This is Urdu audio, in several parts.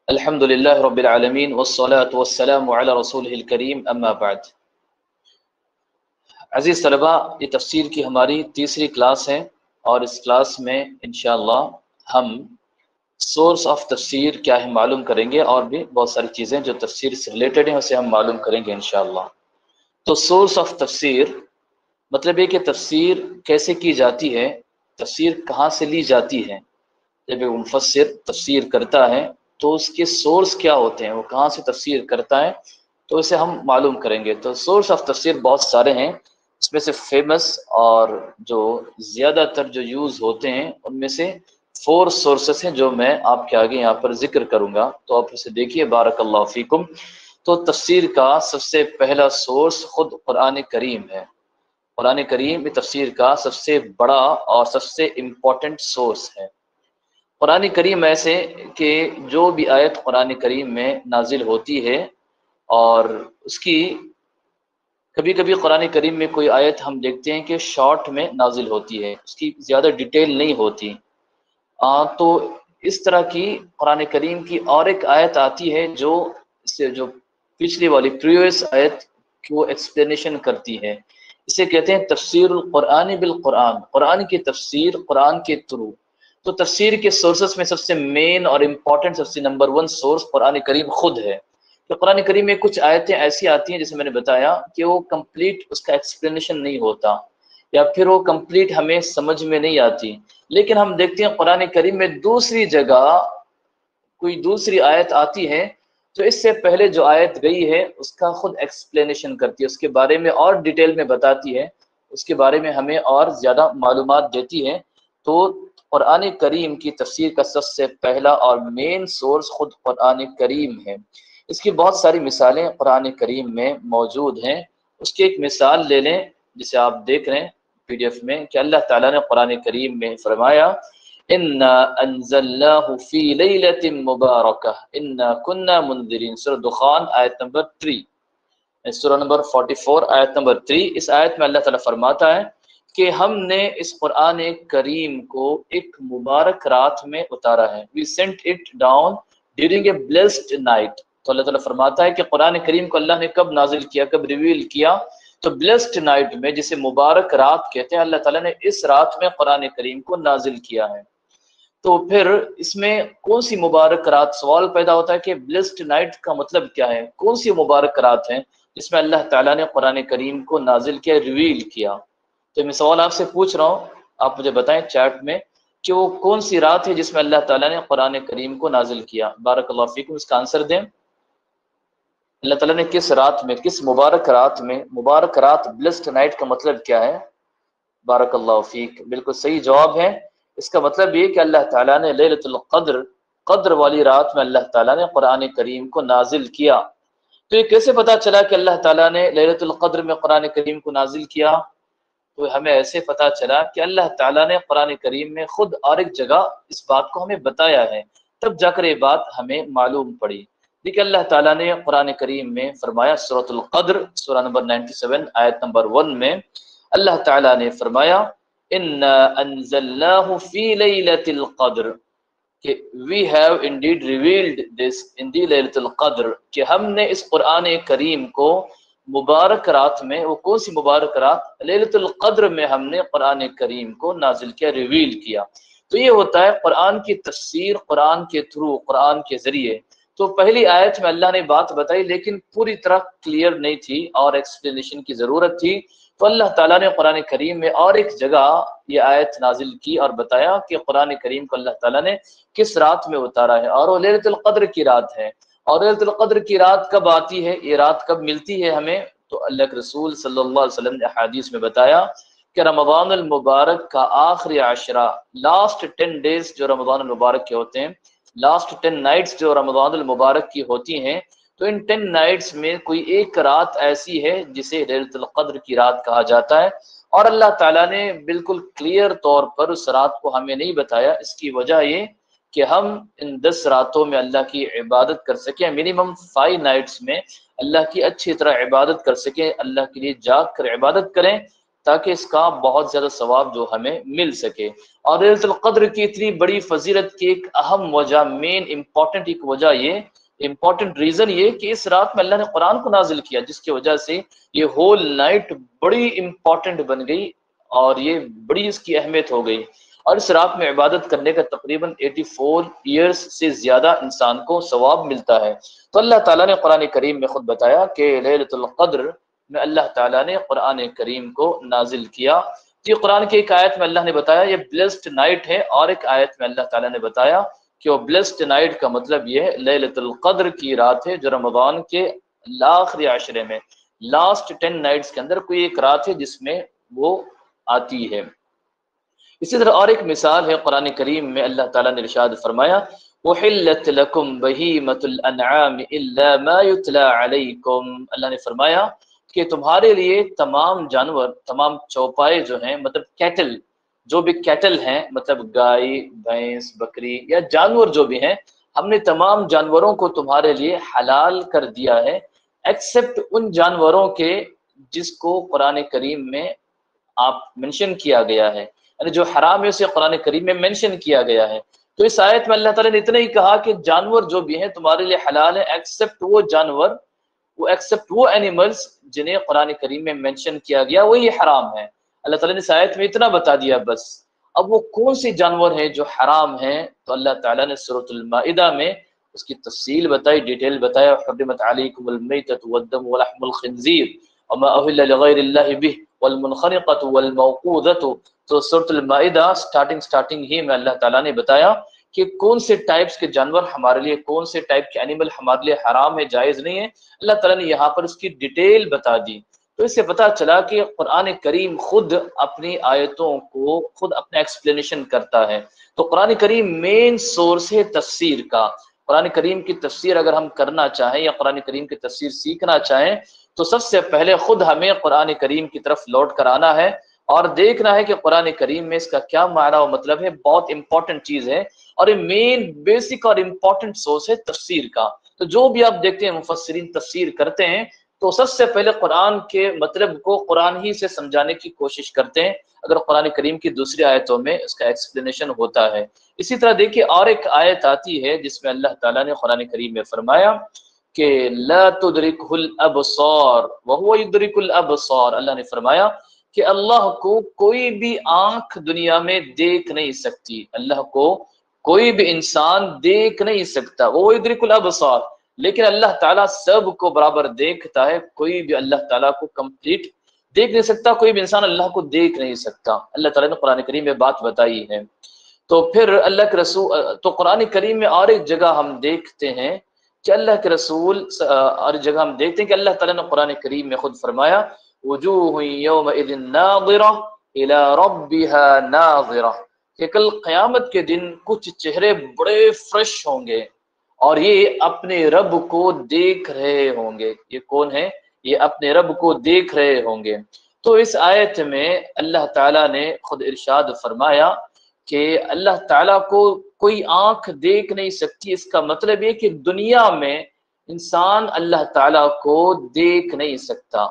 الحمدللہ رب العالمین والصلاة والسلام علی رسولہ الکریم اما بعد۔ عزیز طلبہ، یہ تفسیر کی ہماری تیسری کلاس ہے اور اس کلاس میں انشاءاللہ ہم سورس آف تفسیر کیا ہے معلوم کریں گے، اور بھی بہت ساری چیزیں جو تفسیر سے ریلیٹڈ ہیں اسے ہم معلوم کریں گے انشاءاللہ۔ تو سورس آف تفسیر مطلب یہ کہ تفسیر کیسے کی جاتی ہے، تفسیر کہاں سے لی جاتی ہے۔ جب ایک مفسر تفسیر کرتا ہے تو اس کے سورس کیا ہوتے ہیں، وہ کہاں سے تفسیر کرتا ہے، تو اسے ہم معلوم کریں گے۔ تو سورس آف تفسیر بہت سارے ہیں، اس میں سے فیمس اور جو زیادہ تر جو یوز ہوتے ہیں ان میں سے 4 سورسز ہیں جو میں آپ کے آگے یہاں پر ذکر کروں گا، تو آپ اسے دیکھیے بارک اللہ فیکم۔ تو تفسیر کا سب سے پہلا سورس خود قرآن کریم ہے۔ قرآن کریم میں تفسیر کا سب سے بڑا اور سب سے امپورٹنٹ سورس ہے۔ قرآن کریم ایسے کہ جو بھی آیت قرآن کریم میں نازل ہوتی ہے، اور اس کی کبھی کبھی قرآن کریم میں کوئی آیت ہم دیکھتے ہیں کہ شارٹ میں نازل ہوتی ہے، اس کی زیادہ ڈیٹیل نہیں ہوتی، تو اس طرح کی قرآن کریم کی اور ایک آیت آتی ہے جو پچھلی والی پریویس آیت کو ایکسپلینیشن کرتی ہے۔ اسے کہتے ہیں تفسیر القرآن بالقرآن، قرآن کی تفسیر قرآن کے تھرو۔ تو تفسیر کے سورسز میں سب سے مین اور امپورٹنٹ، سب سے نمبر 1 سورس قرآن کریم خود ہے۔ تو قرآن کریم میں کچھ آیتیں ایسی آتی ہیں جیسے میں نے بتایا کہ وہ کمپلیٹ اس کا ایکسپلینیشن نہیں ہوتا، یا پھر وہ کمپلیٹ ہمیں سمجھ میں نہیں آتی، لیکن ہم دیکھتے ہیں قرآن کریم میں دوسری جگہ کوئی دوسری آیت آتی ہے تو اس سے پہلے جو آیت گئی ہے اس کا خود ایکسپلینیشن کرتی ہے، اس کے بارے میں اور ڈیٹیل میں بتاتی ہے، اس کے بارے میں ہمیں اور زیادہ معلومات دیتی ہے۔ تو قرآن کریم کی تفسیر کا سب سے پہلا اور مین سورس خود قرآن کریم ہے۔ اس کی بہت ساری مثالیں قرآن کریم میں موجود ہیں۔ اس کی ایک مثال لے لیں جسے آپ دیکھ رہے ہیں PDF میں، کہ اللہ تعالیٰ نے قرآن کریم میں فرمایا اِنَّا أَنزَلْنَاهُ فِي لَيْلَةٍ مُبَارَكَةٍ إِنَّا كُنَّا مُنذِرِينَ، سورہ دخان آیت نمبر 3، سورہ نمبر 44 آیت نمبر 3۔ اس آیت میں اللہ تعالیٰ فرماتا ہے کہ ہم نے اس قرآن کریم کو ایک مبارک رات میں اتارا ہے۔ We sent it down during a blessed night۔ تو اللہ تعالیٰ فرماتا ہے کہ قرآن کریم کو اللہ نے کب نازل کیا، کب ریویل کیا، تو blessed night میں، جسے مبارک رات کہتے ہیں، اللہ تعالیٰ نے اس رات میں قرآن کریم کو نازل کیا ہے۔ تو پھر اس میں کون سی مبارک رات، سوال پیدا ہوتا ہے کہ blessed night کا مطلب کیا ہے، کون سی مبارک رات ہے جس میں اللہ تعالیٰ نے قرآن کریم کو نازل کیا، ریویل کیا۔ تو میں سوال آپ سے پوچھ رہا ہوں، آپ مجھے بتائیں چیٹ میں کہ وہ کون سی رات ہے جس میں اللہ تعالیٰ نے قرآن کریم کو نازل کیا۔ بارک اللہ فیکم، اس کا آنسر دیں۔ اللہ تعالیٰ نے کس رات میں، کس مبارک رات میں، مبارک رات بلیسڈ نائٹ کا مطلب کیا ہے؟ بارک اللہ فیک، بالکل صحیح جواب ہے۔ اس کا مطلب یہ کہ اللہ تعالیٰ نے لیلۃ القدر، قدر والی رات میں اللہ تعالیٰ نے قرآن کریم کو نازل کیا۔ تو یہ کیسے پتا چلا کہ اللہ تعالیٰ نے لیلۃ القدر میں قرآن کریم کو نازل کیا؟ تو ہمیں ایسے پتا چلا کہ اللہ تعالیٰ نے قرآن کریم میں خود اور ایک جگہ اس بات کو ہمیں بتایا ہے، تب جا کر یہ بات ہمیں معلوم پڑی۔ دیکھیں اللہ تعالیٰ نے قرآن کریم میں فرمایا، سورۃ القدر سورہ نمبر 97 آیت نمبر 1 میں اللہ تعالیٰ نے فرمایا اِنَّا أَنزَلْنَاهُ فِي لَيْلَةِ الْقَدْرِ، کہ we have indeed revealed this in the لیلۃ القدر، کہ ہم نے اس قرآن کریم کو مبارک رات میں، وہ کون سی مبارک رات؟ لیلۃ القدر میں ہم نے قرآن کریم کو نازل کیا، ریویل کیا۔ تو یہ ہوتا ہے قرآن کی تفسیر، قرآن کے تھرو، قرآن کے ذریعے۔ تو پہلی آیت میں اللہ نے بات بتائی لیکن پوری طرح کلیئر نہیں تھی اور ایکسپلینیشن کی ضرورت تھی، تو اللہ تعالیٰ نے قرآن کریم میں اور ایک جگہ یہ آیت نازل کی اور بتایا کہ قرآن کریم کو اللہ تعالیٰ نے کس رات میں اتارا ہے، اور وہ لیلۃ القدر کی رات ہے۔ اور لیلۃ القدر کی رات کب آتی ہے، یہ رات کب ملتی ہے ہمیں؟ تو اللہ کے رسول صلی اللہ علیہ وسلم نے حدیث میں بتایا کہ رمضان المبارک کا آخری عشرہ، لاسٹ 10 ڈیز جو رمضان المبارک کے ہوتے ہیں، لاسٹ 10 نائٹس جو رمضان المبارک کی ہوتی ہیں، تو ان 10 نائٹس میں کوئی ایک رات ایسی ہے جسے لیلۃ القدر کی رات کہا جاتا ہے، اور اللہ تعالیٰ نے بالکل کلیئر طور پر اس رات کو ہمیں نہیں بتایا۔ اس کی وجہ یہ کہ ہم ان 10 راتوں میں اللہ کی عبادت کر سکیں، منیمم 5 نائٹس میں اللہ کی اچھی طرح عبادت کر سکیں، اللہ کے لیے جاگ کر عبادت کریں، تاکہ اس کا بہت زیادہ ثواب جو ہمیں مل سکے۔ اور لیلۃ القدر کی اتنی بڑی فضیلت کی ایک اہم وجہ، مین امپورٹنٹ ایک وجہ یہ، امپورٹنٹ ریزن یہ کہ اس رات میں اللہ نے قرآن کو نازل کیا، جس کی وجہ سے یہ ہول نائٹ بڑی امپورٹنٹ بن گئی اور یہ بڑی اس کی اہمیت ہو گئی۔ اور اس رات میں عبادت کرنے کا تقریباً 84 ایئرس سے زیادہ انسان کو ثواب ملتا ہے۔ تو اللہ تعالیٰ نے قرآن کریم میں خود بتایا کہ لیلۃ القدر میں اللہ تعالیٰ نے قرآن کریم کو نازل کیا۔ یہ قرآن کی ایک آیت میں اللہ نے بتایا یہ بلیسڈ نائٹ ہے، اور ایک آیت میں اللہ تعالیٰ نے بتایا کہ وہ بلیسڈ نائٹ کا مطلب یہ ہے لیلۃ القدر کی رات ہے جو رمضان کے آخری عشرے میں، لاسٹ 10 نائٹس کے اندر کوئی ایک رات ہے جس میں وہ آتی ہے۔ اسی طرح اور ایک مثال ہے قرآن کریم میں اللہ تعالیٰ نے ارشاد فرمایا احلت لکم بہیمۃ الانعام الا ما یتلی علیکم، اللہ نے فرمایا کہ تمہارے لیے تمام جانور، تمام چوپائے جو ہیں، مطلب کیٹل، جو بھی کیٹل ہیں، مطلب گائے، بھینس، بکری یا جانور جو بھی ہیں، ہم نے تمام جانوروں کو تمہارے لیے حلال کر دیا ہے، ایکسپٹ ان جانوروں کے جس کو قرآن کریم میں آپ منشن کیا گیا ہے، یعنی جو حرام ہے اسے قرآن کریم میں منشن کیا گیا ہے۔ تو اس آیت میں اللہ تعالیٰ نے اتنا ہی کہا کہ جانور جو بھی ہیں تمہارے لیے حلال ہے، ایکسپٹ وہ جانور، وہ ایکسپٹ وہ اینیملز جنہیں قرآن کریم میں مینشن کیا گیا وہی حرام ہے۔ اللہ تعالیٰ نے اس آیت میں اتنا بتا دیا بس۔ اب وہ کون سی جانور ہیں جو حرام ہیں؟ تو اللہ تعالیٰ نے سورۃ المائدہ میں اس کی تفصیل بتائی، ڈیٹیل بتایا، حرمت علیکم المیتۃ والدم ولحم الخنزیر وما اہل لغیر اللہ بہ والمنخنقۃ والموقوذۃ۔ تو سورۃ المائدہ سٹارٹنگ ہی میں اللہ تعالیٰ نے بتایا کہ کون سے ٹائپس کے جانور ہمارے لیے، کون سے ٹائپ کے اینیمل ہمارے لیے حرام ہے، جائز نہیں ہے۔ اللہ تعالیٰ نے یہاں پر اس کی ڈیٹیل بتا دی۔ تو اس سے پتہ چلا کہ قرآن کریم خود اپنی آیتوں کو خود اپنا ایکسپلینیشن کرتا ہے۔ تو قرآن کریم مین سورس ہے تفسیر کا۔ قرآن کریم کی تفسیر اگر ہم کرنا چاہیں یا قرآن کریم کی تفسیر سیکھنا چاہیں تو سب سے پہلے خود ہمیں قرآن کریم کی طرف لوٹ کر آنا ہے اور دیکھنا ہے کہ قرآن کریم میں اس کا کیا معنی و مطلب ہے۔ بہت امپورٹنٹ چیز ہے اور یہ مین بیسک اور امپورٹنٹ سورس ہے تفسیر کا۔ تو جو بھی آپ دیکھتے ہیں مفسرین تفسیر کرتے ہیں تو سب سے پہلے قرآن کے مطلب کو قرآن ہی سے سمجھانے کی کوشش کرتے ہیں، اگر قرآن کریم کی دوسری آیتوں میں اس کا ایکسپلینیشن ہوتا ہے۔ اسی طرح دیکھیے اور ایک آیت آتی ہے جس میں اللہ تعالیٰ نے قرآن کریم میں فرمایا کہ لا تدرکہ الابصار وہو یدرک الابصار، اللہ نے فرمایا کہ اللہ کو کوئی بھی آنکھ دنیا میں دیکھ نہیں سکتی، اللہ کو کوئی بھی انسان دیکھ نہیں سکتا، وہ یدرک الابصار، لیکن اللہ تعالیٰ سب کو برابر دیکھتا ہے، کوئی بھی اللہ تعالیٰ کو کمپلیٹ دیکھ نہیں سکتا، کوئی بھی انسان اللہ کو دیکھ نہیں سکتا۔ اللہ تعالیٰ نے قرآن کریم میں بات بتائی ہے۔ تو پھر اللہ کے رسول، تو قرآن کریم میں اور ایک جگہ ہم دیکھتے ہیں کہ اللہ کے رسول، اور جگہ ہم دیکھتے ہیں کہ اللہ تعالیٰ نے قرآن کریم میں خود فرمایا وجوہ یومئذ ناظرہ الی ربها ناظرہ، کہ کل قیامت کے دن کچھ چہرے بڑے فریش ہوں گے اور یہ اپنے رب کو دیکھ رہے ہوں گے۔ یہ کون ہے؟ یہ اپنے رب کو دیکھ رہے ہوں گے۔ تو اس آیت میں اللہ تعالیٰ نے خود ارشاد فرمایا کہ اللہ تعالیٰ کو کوئی آنکھ دیکھ نہیں سکتی، اس کا مطلب یہ کہ دنیا میں انسان اللہ تعالیٰ کو دیکھ نہیں سکتا۔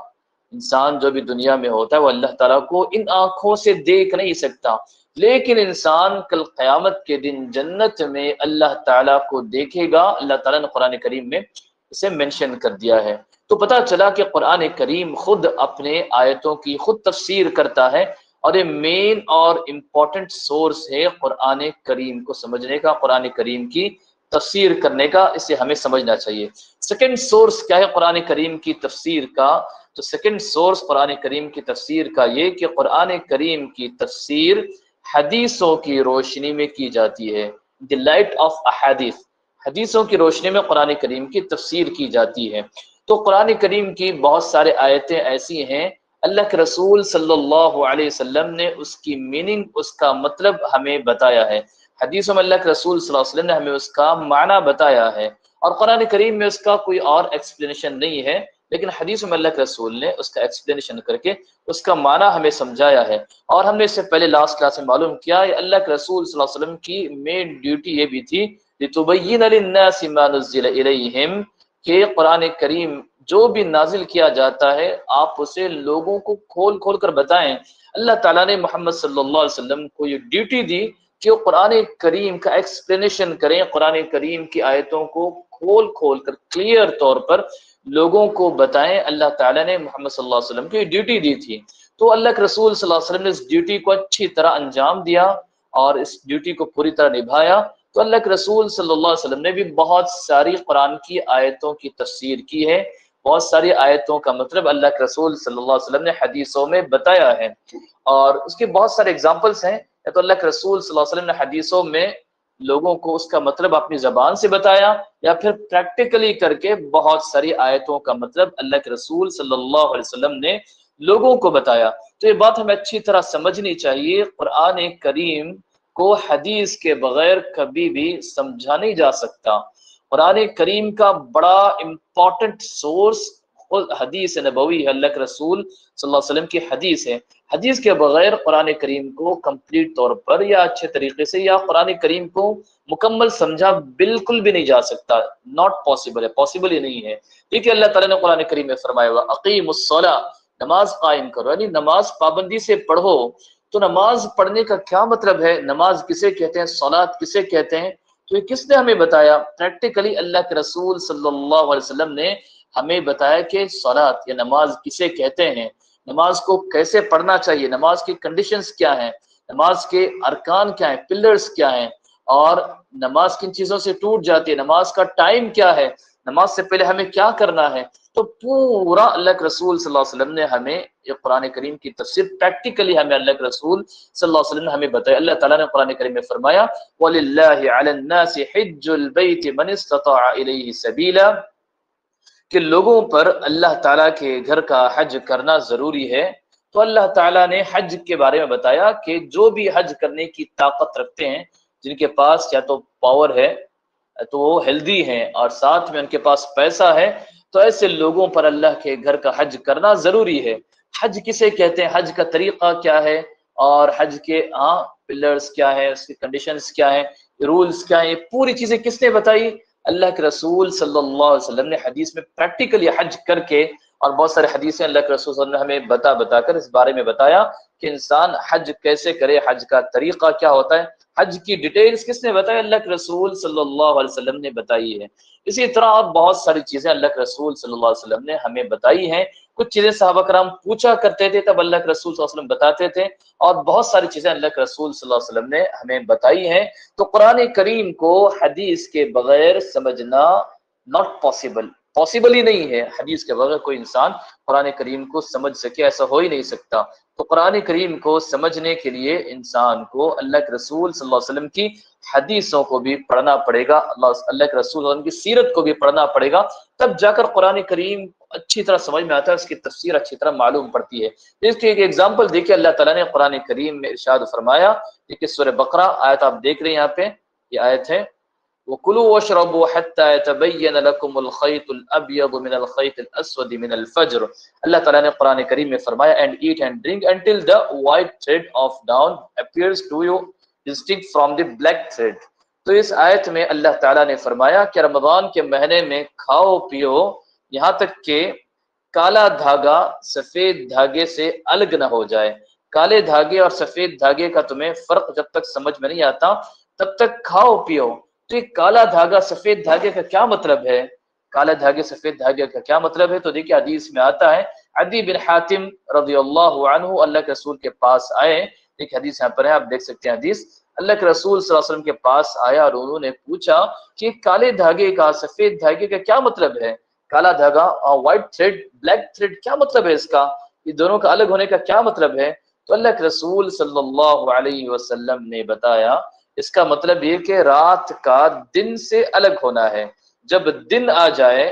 انسان جو بھی دنیا میں ہوتا ہے وہ اللہ تعالیٰ کو ان آنکھوں سے دیکھ نہیں سکتا، لیکن انسان کل قیامت کے دن جنت میں اللہ تعالیٰ کو دیکھے گا۔ اللہ تعالیٰ نے قرآن کریم میں اسے منشن کر دیا ہے۔ تو پتہ چلا کہ قرآن کریم خود اپنے آیتوں کی خود تفسیر کرتا ہے اور یہ مین اور امپورٹنٹ سورس ہے قرآن کریم کو سمجھنے کا، قرآن کریم کی تفسیر کرنے کا۔ اسے ہمیں سمجھنا چاہیے۔ سیکنڈ سورس کیا ہے قرآن کریم کی تفسیر کا؟ تو سیکنڈ سورس قرآن کریم کی تفسیر کا یہ کہ قرآن کریم کی تفسیر حدیثوں کی روشنی میں کی جاتی ہے، دی لائٹ آف احادیث، حدیثوں کی روشنی میں قرآن کریم کی تفسیر کی جاتی ہے۔ تو قرآن کریم کی بہت سارے آیتیں ایسی ہیں اللہ کے رسول صلی اللہ علیہ وسلم نے اس کی میننگ، اس کا مطلب ہمیں بتایا ہے، حدیثوں میں اللہ کے رسول صلی اللہ علیہ وسلم نے ہمیں اس کا معنی بتایا ہے، اور قرآن کریم میں اس کا کوئی اور ایکسپلینیشن نہیں ہے، لیکن حدیثوں میں اللہ کے رسول نے اس کا ایکسپلینیشن کر کے اس کا معنی ہمیں سمجھایا ہے۔ اور ہم نے اس سے پہلے لاسٹ کلاس میں معلوم کیا ہے اللہ کے رسول صلی اللہ علیہ وسلم کی مین ڈیوٹی یہ بھی تھی لِتُبَيِّنَ لِلنَّاسِ مَا نُزِّلَ إِلَيْهِمْ، کہ قرآن کریم جو بھی نازل کیا جاتا ہے آپ اسے لوگوں کو کھول کھول کر بتائیں۔ اللہ تعالیٰ نے محمد صلی اللہ علیہ وسلم کو یہ ڈیوٹی دی کہ وہ قرآن کریم کا ایکسپلینیشن کریں، قرآن کریم کی آیتوں کو کھول کھول کر کلیئر طور پر لوگوں کو بتائیں۔ اللہ تعالیٰ نے محمد صلی اللہ علیہ وسلم کو یہ ڈیوٹی دی تھی، تو اللہ کے رسول صلی اللہ علیہ وسلم نے اس ڈیوٹی کو اچھی طرح انجام دیا اور اس ڈیوٹی کو پوری طرح نبھایا۔ تو اللہ کے رسول صلی اللہ علیہ وسلم نے بھی بہت ساری قرآن کی آیتوں کی تفسیر کی ہے، بہت ساری آیتوں کا مطلب اللہ کے رسول صلی اللہ علیہ وسلم نے حدیثوں میں بتایا ہے، اور اس کے بہت سارے اگزامپلس ہیں۔ یا تو اللہ کے رسول صلی اللہ علیہ وسلم نے حدیثوں میں لوگوں کو اس کا مطلب اپنی زبان سے بتایا، یا پھر پریکٹیکلی کر کے بہت ساری آیتوں کا مطلب اللہ کے رسول صلی اللہ علیہ وسلم نے لوگوں کو بتایا۔ تو یہ بات ہمیں اچھی طرح سمجھنی چاہیے، قرآن کریم کو حدیث کے بغیر کبھی بھی سمجھا نہیں جا سکتا۔ قرآن کریم کا بڑا امپورٹنٹ سورس حدیث نبوی ہے، اللہ کے رسول صلی اللہ علیہ وسلم کی حدیث ہے۔ حدیث کے بغیر قرآن کریم کو کمپلیٹ طور پر یا اچھے طریقے سے یا قرآن کریم کو مکمل سمجھا بالکل بھی نہیں جا سکتا، ناٹ پاسبل ہے، پاسبل ہی نہیں ہے۔ ٹھیک ہے، اللہ تعالیٰ نے قرآن کریم میں فرمایا ہوا اقیم الصلاۃ، نماز قائم کرو، یعنی نماز پابندی سے پڑھو۔ تو نماز پڑھنے کا کیا مطلب ہے، نماز کسے کہتے ہیں، صلاۃ کسے کہتے ہیں، تو یہ کس نے ہمیں بتایا؟ پریکٹیکلی اللہ کے رسول صلی اللہ علیہ وسلم نے ہمیں بتایا کہ صلاۃ یا نماز کسے کہتے ہیں، نماز کو کیسے پڑھنا چاہیے، نماز کی کنڈیشنز کیا ہیں، نماز کے ارکان کیا ہیں، پلرز کیا ہیں، اور نماز کن چیزوں سے ٹوٹ جاتی ہے، نماز کا ٹائم کیا ہے، نماز سے پہلے ہمیں کیا کرنا ہے۔ تو پورا اللہ کے رسول صلی اللہ علیہ وسلم نے ہمیں یہ قرآن کریم کی تفسیر پریکٹیکلی ہمیں اللہ کے رسول صلی اللہ علیہ وسلم نے ہمیں بتایا۔ اللہ تعالیٰ نے قرآن کریم میں فرمایا وَلِلَّهِ عَلَى النَّاسِ حِجُّ الْبَيْتِ مَنِ اسْتَطَاعَ إِلَيْهِ سَبِيلًا، کہ لوگوں پر اللہ تعالیٰ کے گھر کا حج کرنا ضروری ہے۔ تو اللہ تعالیٰ نے حج کے بارے میں بتایا کہ جو بھی حج کرنے کی طاقت رکھتے ہیں، جن کے پاس یا تو پاور ہے تو وہ ہیلدی ہیں اور ساتھ میں ان کے پاس پیسہ ہے، تو ایسے لوگوں پر اللہ کے گھر کا حج کرنا ضروری ہے۔ حج کسے کہتے ہیں، حج کا طریقہ کیا ہے، اور حج کے پلرز کیا ہے، اس کی کنڈیشنز کیا ہیں، رولز کیا ہیں، یہ پوری چیزیں کس نے بتائی؟ اللہ کے رسول صلی اللہ علیہ وسلم نے حدیث میں پریکٹیکلی حج کر کے، اور بہت سارے حدیثیں اللہ کے رسول صلی اللہ علیہ وسلم نے ہمیں بتا کر اس بارے میں بتایا کہ انسان حج کیسے کرے، حج کا طریقہ کیا ہوتا ہے، حج کی ڈیٹیلز کس نے بتائی؟ اللہ کے رسول صلی اللہ علیہ وسلم نے بتائی ہے۔ اسی طرح اب بہت ساری چیزیں اللہ کے رسول صلی اللہ علیہ وسلم نے ہمیں بتائی ہیں۔ کچھ چیزیں صحابہ کرام پوچھا کرتے تھے، تب اللہ کے رسول صلی اللہ علیہ وسلم بتاتے تھے، اور بہت ساری چیزیں اللہ کے رسول صلی اللہ علیہ وسلم نے ہمیں بتائی ہیں۔ تو قرآن کریم کو حدیث کے بغیر سمجھنا ناٹ پاسبل ہی نہیں ہے۔ حدیث کے بغیر کوئی انسان قرآن کریم کو سمجھ سکے، ایسا ہو ہی نہیں سکتا۔ تو قرآن کریم کو سمجھنے کے لیے انسان کو اللہ کے رسول صلی اللہ علیہ وسلم کی حدیثوں کو بھی پڑھنا پڑے گا، اللہ کے رسول صلی اللہ علیہ وسلم کی سیرت کو بھی پڑھنا پڑے گا، تب جا کر قرآن کریم اچھی طرح سمجھ میں آتا ہے، اس کی تفسیر اچھی طرح معلوم پڑتی ہے۔ اس کی ایک ایگزامپل دیکھیے، اللہ تعالیٰ نے قرآن کریم میں ارشاد فرمایا، دیکھیے سورہ بقرہ آیت آپ دیکھ رہے ہیں یہاں پہ، یہ آیت ہے وَكُلُوا وَاشْرَبُوا حَتَّى يَتَبَيَّنَ لَكُمُ الْخَيْطُ الْأَبْيَضُ مِنَ الْخَيْطِ الْأَسْوَدِ مِنَ الْفَجْرِ۔ اللہ تعالیٰ نے قرآن کریم میں فرمایا and eat and drink until the white thread of dawn appears to you distinct from the black thread۔ تو اس آیت میں اللہ تعالیٰ نے فرمایا کہ رمضان کے مہینے میں کھاؤ پیو یہاں تک کہ کالا دھاگا سفید دھاگے سے الگ نہ ہو جائے۔ کالے دھاگے اور سفید دھاگے کا تمہیں فرق جب تک سمجھ میں نہیں آتا تب تک کھاؤ پیو۔ تو یہ کالا دھاگا سفید دھاگے کا کیا مطلب ہے، کالا دھاگے سفید دھاگے کا کیا مطلب ہے؟ تو دیکھیے حدیث میں آتا ہے، عدی بن حاتم رضی اللہ عنہ اللہ کے رسول کے پاس آئے، ایک حدیث یہاں پر ہے آپ دیکھ سکتے ہیں، حدیث اللہ کے رسول صلی اللہ علیہ وسلم کے پاس آیا اور انہوں نے پوچھا کہ کالے دھاگے کا سفید دھاگے کا کیا مطلب ہے، کالا دھاگا اور وائٹ تھریڈ بلیک تھریڈ کیا مطلب ہے اس کا، یہ دونوں کا الگ ہونے کا کیا مطلب ہے؟ تو اللہ کے رسول صلی اللہ علیہ وسلم نے بتایا اس کا مطلب یہ کہ رات کا دن سے الگ ہونا ہے۔ جب دن آ جائے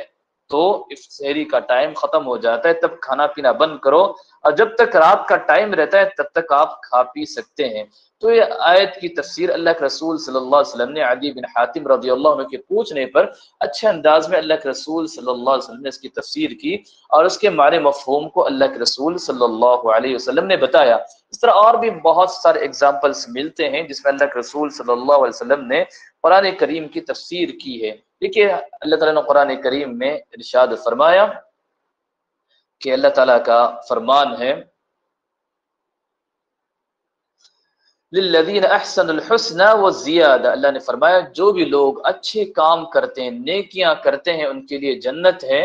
تو سحری کا ٹائم ختم ہو جاتا ہے، تب کھانا پینا بند کرو، اور جب تک رات کا ٹائم رہتا ہے تب تک آپ کھا پی سکتے ہیں۔ تو یہ آیت کی تفسیر اللہ کے رسول صلی اللہ علیہ وسلم نے عدی بن حاتم رضی اللہ عنہ کے پوچھنے پر اچھے انداز میں اللہ کے رسول صلی اللہ علیہ وسلم نے اس کی تفسیر کی، اور اس کے معنی مفہوم کو اللہ کے رسول صلی اللہ علیہ وسلم نے بتایا۔ اس طرح اور بھی بہت سارے ایگزامپلس ملتے ہیں جس میں اللہ کے رسول صلی اللہ علیہ وسلم نے قرآن کریم کی تفسیر کی ہے۔ دیکھیے اللہ تعالیٰ نے قرآن کریم میں ارشاد فرمایا کہ اللہ تعالیٰ کا فرمان ہے للذین احسنوا الحسنى وزیادہ، اللہ نے فرمایا جو بھی لوگ اچھے کام کرتے ہیں، نیکیاں کرتے ہیں، ان کے لیے جنت ہے،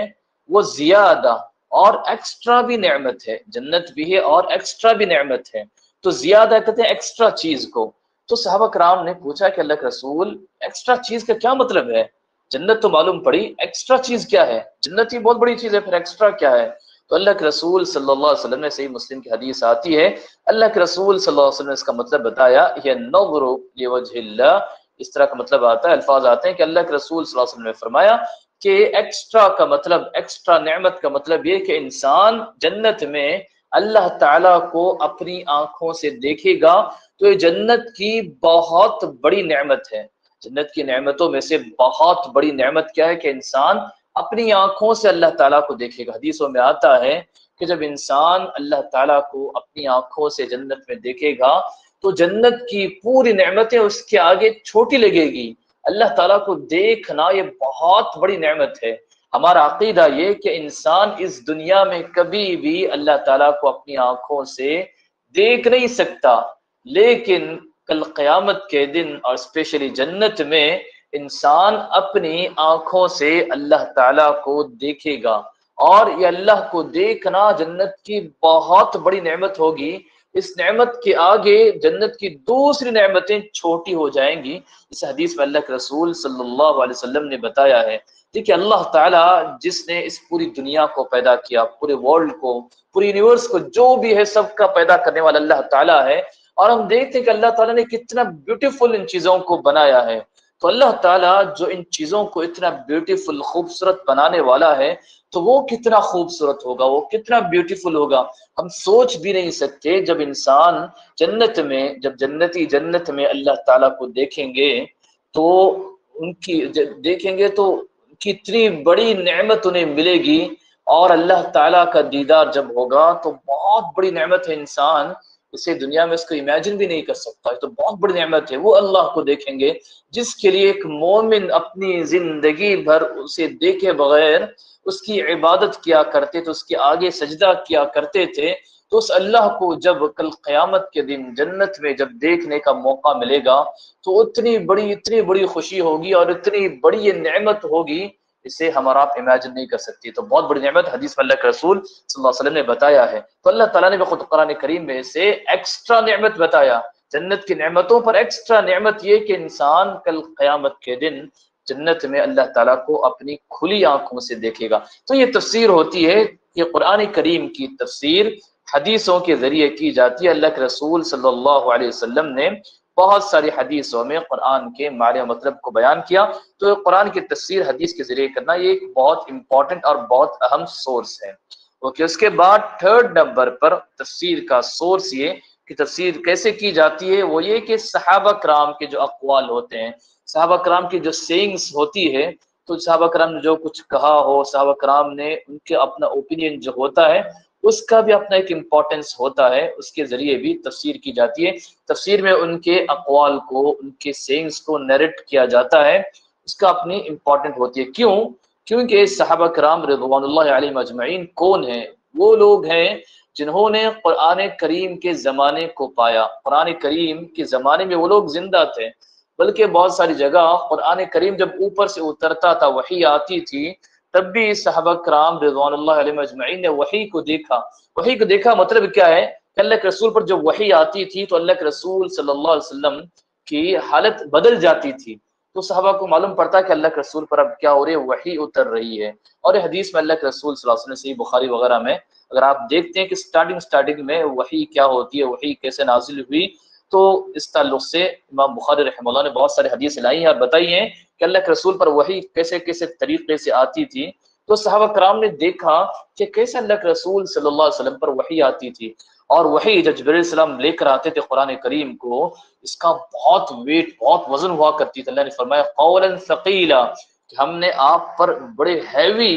وہ زیادہ اور ایکسٹرا بھی نعمت ہے، جنت بھی ہے اور ایکسٹرا بھی نعمت ہے۔ تو زیادہ کہتے ہیں ایکسٹرا چیز کو۔ تو صحابہ کرام نے پوچھا کہ اللہ کے رسول ایکسٹرا چیز کا کیا مطلب ہے؟ جنت تو معلوم پڑی، ایکسٹرا چیز کیا ہے؟ جنت ہی بہت بڑی چیز ہے، پھر ایکسٹرا کیا ہے؟ تو اللہ کے رسول صلی اللہ علیہ وسلم نے، صحیح مسلم کی حدیث آتی ہے، اللہ کے رسول صلی اللہ علیہ وسلم نے اس کا مطلب بتایا، یہ نظر لوجہ اللہ، اس طرح کا مطلب آتا ہے، الفاظ آتے ہیں کہ اللہ کے رسول صلی اللہ علیہ وسلم نے فرمایا کہ ایکسٹرا کا مطلب، ایکسٹرا نعمت کا مطلب یہ کہ انسان جنت میں اللہ تعالیٰ کو اپنی آنکھوں سے دیکھے گا، تو یہ جنت کی بہت بڑی نعمت ہے۔ جنت کی نعمتوں میں سے بہت بڑی نعمت کیا ہے کہ انسان اپنی آنکھوں سے اللہ تعالیٰ کو دیکھے گا۔ حدیثوں میں آتا ہے کہ جب انسان اللہ تعالیٰ کو اپنی آنکھوں سے جنت میں دیکھے گا تو جنت کی پوری نعمتیں اس کے آگے چھوٹی لگے گی۔ اللہ تعالیٰ کو دیکھنا یہ بہت بڑی نعمت ہے۔ ہمارا عقیدہ یہ کہ انسان اس دنیا میں کبھی بھی اللہ تعالیٰ کو اپنی آنکھوں سے دیکھ نہیں سکتا، لیکن کل قیامت کے دن اور اسپیشلی جنت میں انسان اپنی آنکھوں سے اللہ تعالیٰ کو دیکھے گا، اور یہ اللہ کو دیکھنا جنت کی بہت بڑی نعمت ہوگی۔ اس نعمت کے آگے جنت کی دوسری نعمتیں چھوٹی ہو جائیں گی۔ اس حدیث میں اللہ کے رسول صلی اللہ علیہ وسلم نے بتایا ہے کہ اللہ تعالیٰ جس نے اس پوری دنیا کو پیدا کیا، پورے ورلڈ کو، پوری یونیورس کو، جو بھی ہے سب کا پیدا کرنے والا اللہ تعالیٰ ہے، اور ہم دیکھتے ہیں کہ اللہ تعالیٰ نے کتنا بیوٹیفل ان چیزوں کو بنایا ہے۔ تو اللہ تعالیٰ جو ان چیزوں کو اتنا بیوٹیفل، خوبصورت بنانے والا ہے، تو وہ کتنا خوبصورت ہوگا، وہ کتنا بیوٹیفل ہوگا، ہم سوچ بھی نہیں سکتے۔ جب انسان جنت میں، جب جنتی جنت میں اللہ تعالیٰ کو دیکھیں گے تو ان کی دیکھیں گے تو کتنی بڑی نعمت انہیں ملے گی، اور اللہ تعالیٰ کا دیدار جب ہوگا تو بہت بڑی نعمت ہے۔ انسان اسے دنیا میں اس کو امیجن بھی نہیں کر سکتا، تو بہت بڑی نعمت ہے۔ وہ اللہ کو دیکھیں گے جس کے لیے ایک مومن اپنی زندگی بھر اسے دیکھے بغیر اس کی عبادت کیا کرتے تھے، اس کے آگے سجدہ کیا کرتے تھے، تو اس اللہ کو جب کل قیامت کے دن جنت میں جب دیکھنے کا موقع ملے گا تو اتنی بڑی خوشی ہوگی اور اتنی بڑی یہ نعمت ہوگی، اسے ہمارا آپ امیجن نہیں کر سکتی۔ تو بہت بڑی نعمت حدیث میں اللہ کے رسول صلی اللہ علیہ وسلم نے بتایا ہے۔ تو اللہ تعالیٰ نے خود قرآن کریم میں سے ایکسٹرا نعمت بتایا، جنت کی نعمتوں پر ایکسٹرا نعمت یہ کہ انسان کل قیامت کے دن جنت میں اللہ تعالیٰ کو اپنی کھلی آنکھوں سے دیکھے گا۔ تو یہ تفسیر ہوتی ہے کہ قرآن کریم کی تفسیر حدیثوں کے ذریعے کی جاتی ہے۔ اللہ کے رسول صلی اللہ علیہ وسلم نے بہت ساری حدیثوں میں قرآن کے معنی و مطلب کو بیان کیا۔ تو قرآن کی تفسیر حدیث کے ذریعے کرنا یہ ایک بہت امپورٹنٹ اور بہت اہم سورس ہے۔ اوکے، اس کے بعد تھرڈ نمبر پر تفسیر کا سورس یہ کہ تفسیر کیسے کی جاتی ہے، وہ یہ کہ صحابہ کرام کے جو اقوال ہوتے ہیں، صحابہ کرام کی جو سینگس ہوتی ہے، تو صحابہ کرام نے جو کچھ کہا ہو، صحابہ کرام نے ان کے اپنا اوپینین جو ہوتا ہے اس کا بھی اپنا ایک امپورٹنس ہوتا ہے، اس کے ذریعے بھی تفسیر کی جاتی ہے۔ تفسیر میں ان کے اقوال کو، ان کے سینگس کو نیریٹ کیا جاتا ہے، اس کا اپنی امپورٹنٹ ہوتی ہے۔ کیوں؟ کیونکہ صحابہ کرام رضوان اللہ علیہم اجمعین کون ہیں؟ وہ لوگ ہیں جنہوں نے قرآن کریم کے زمانے کو پایا۔ قرآن کریم کے زمانے میں وہ لوگ زندہ تھے، بلکہ بہت ساری جگہ قرآن کریم جب اوپر سے اترتا تھا، وحی آتی تھی، تب بھی صحابہ کرام رضوان اللہ علیہم اجمعین نے وحی کو دیکھا۔ وحی کو دیکھا مطلب کیا ہے کہ اللہ کے رسول پر جب وحی آتی تھی تو اللہ کے رسول صلی اللہ علیہ وسلم کی حالت بدل جاتی تھی، تو صحابہ کو معلوم پڑتا کہ اللہ کے رسول پر اب کیا ہو رہی ہے، وحی اتر رہی ہے۔ اور یہ حدیث میں اللہ کے رسول صلی اللہ علیہ وسلم صحیح بخاری وغیرہ میں اگر آپ دیکھتے ہیں کہ سٹارٹنگ میں وحی کیا ہوتی ہے، وحی کیسے نازل ہوئی، تو اس تعلق سے امام بخاری رحمہ اللہ نے بہت سارے حدیث لائی ہیں اور بتائی ہیں کہ اللہ کے رسول پر وحی کیسے کیسے طریقے سے آتی تھی۔ تو صحابہ کرام نے دیکھا کہ کیسے اللہ کے رسول صلی اللہ علیہ وسلم پر وحی آتی تھی، اور وحی جب جبرائیل علیہ السلام لے کر آتے تھے قرآن کریم کو، اس کا بہت ویٹ، بہت وزن ہوا کرتی تھی۔ اللہ نے فرمایا قولا ثقیلا، کہ ہم نے آپ پر بڑے ہیوی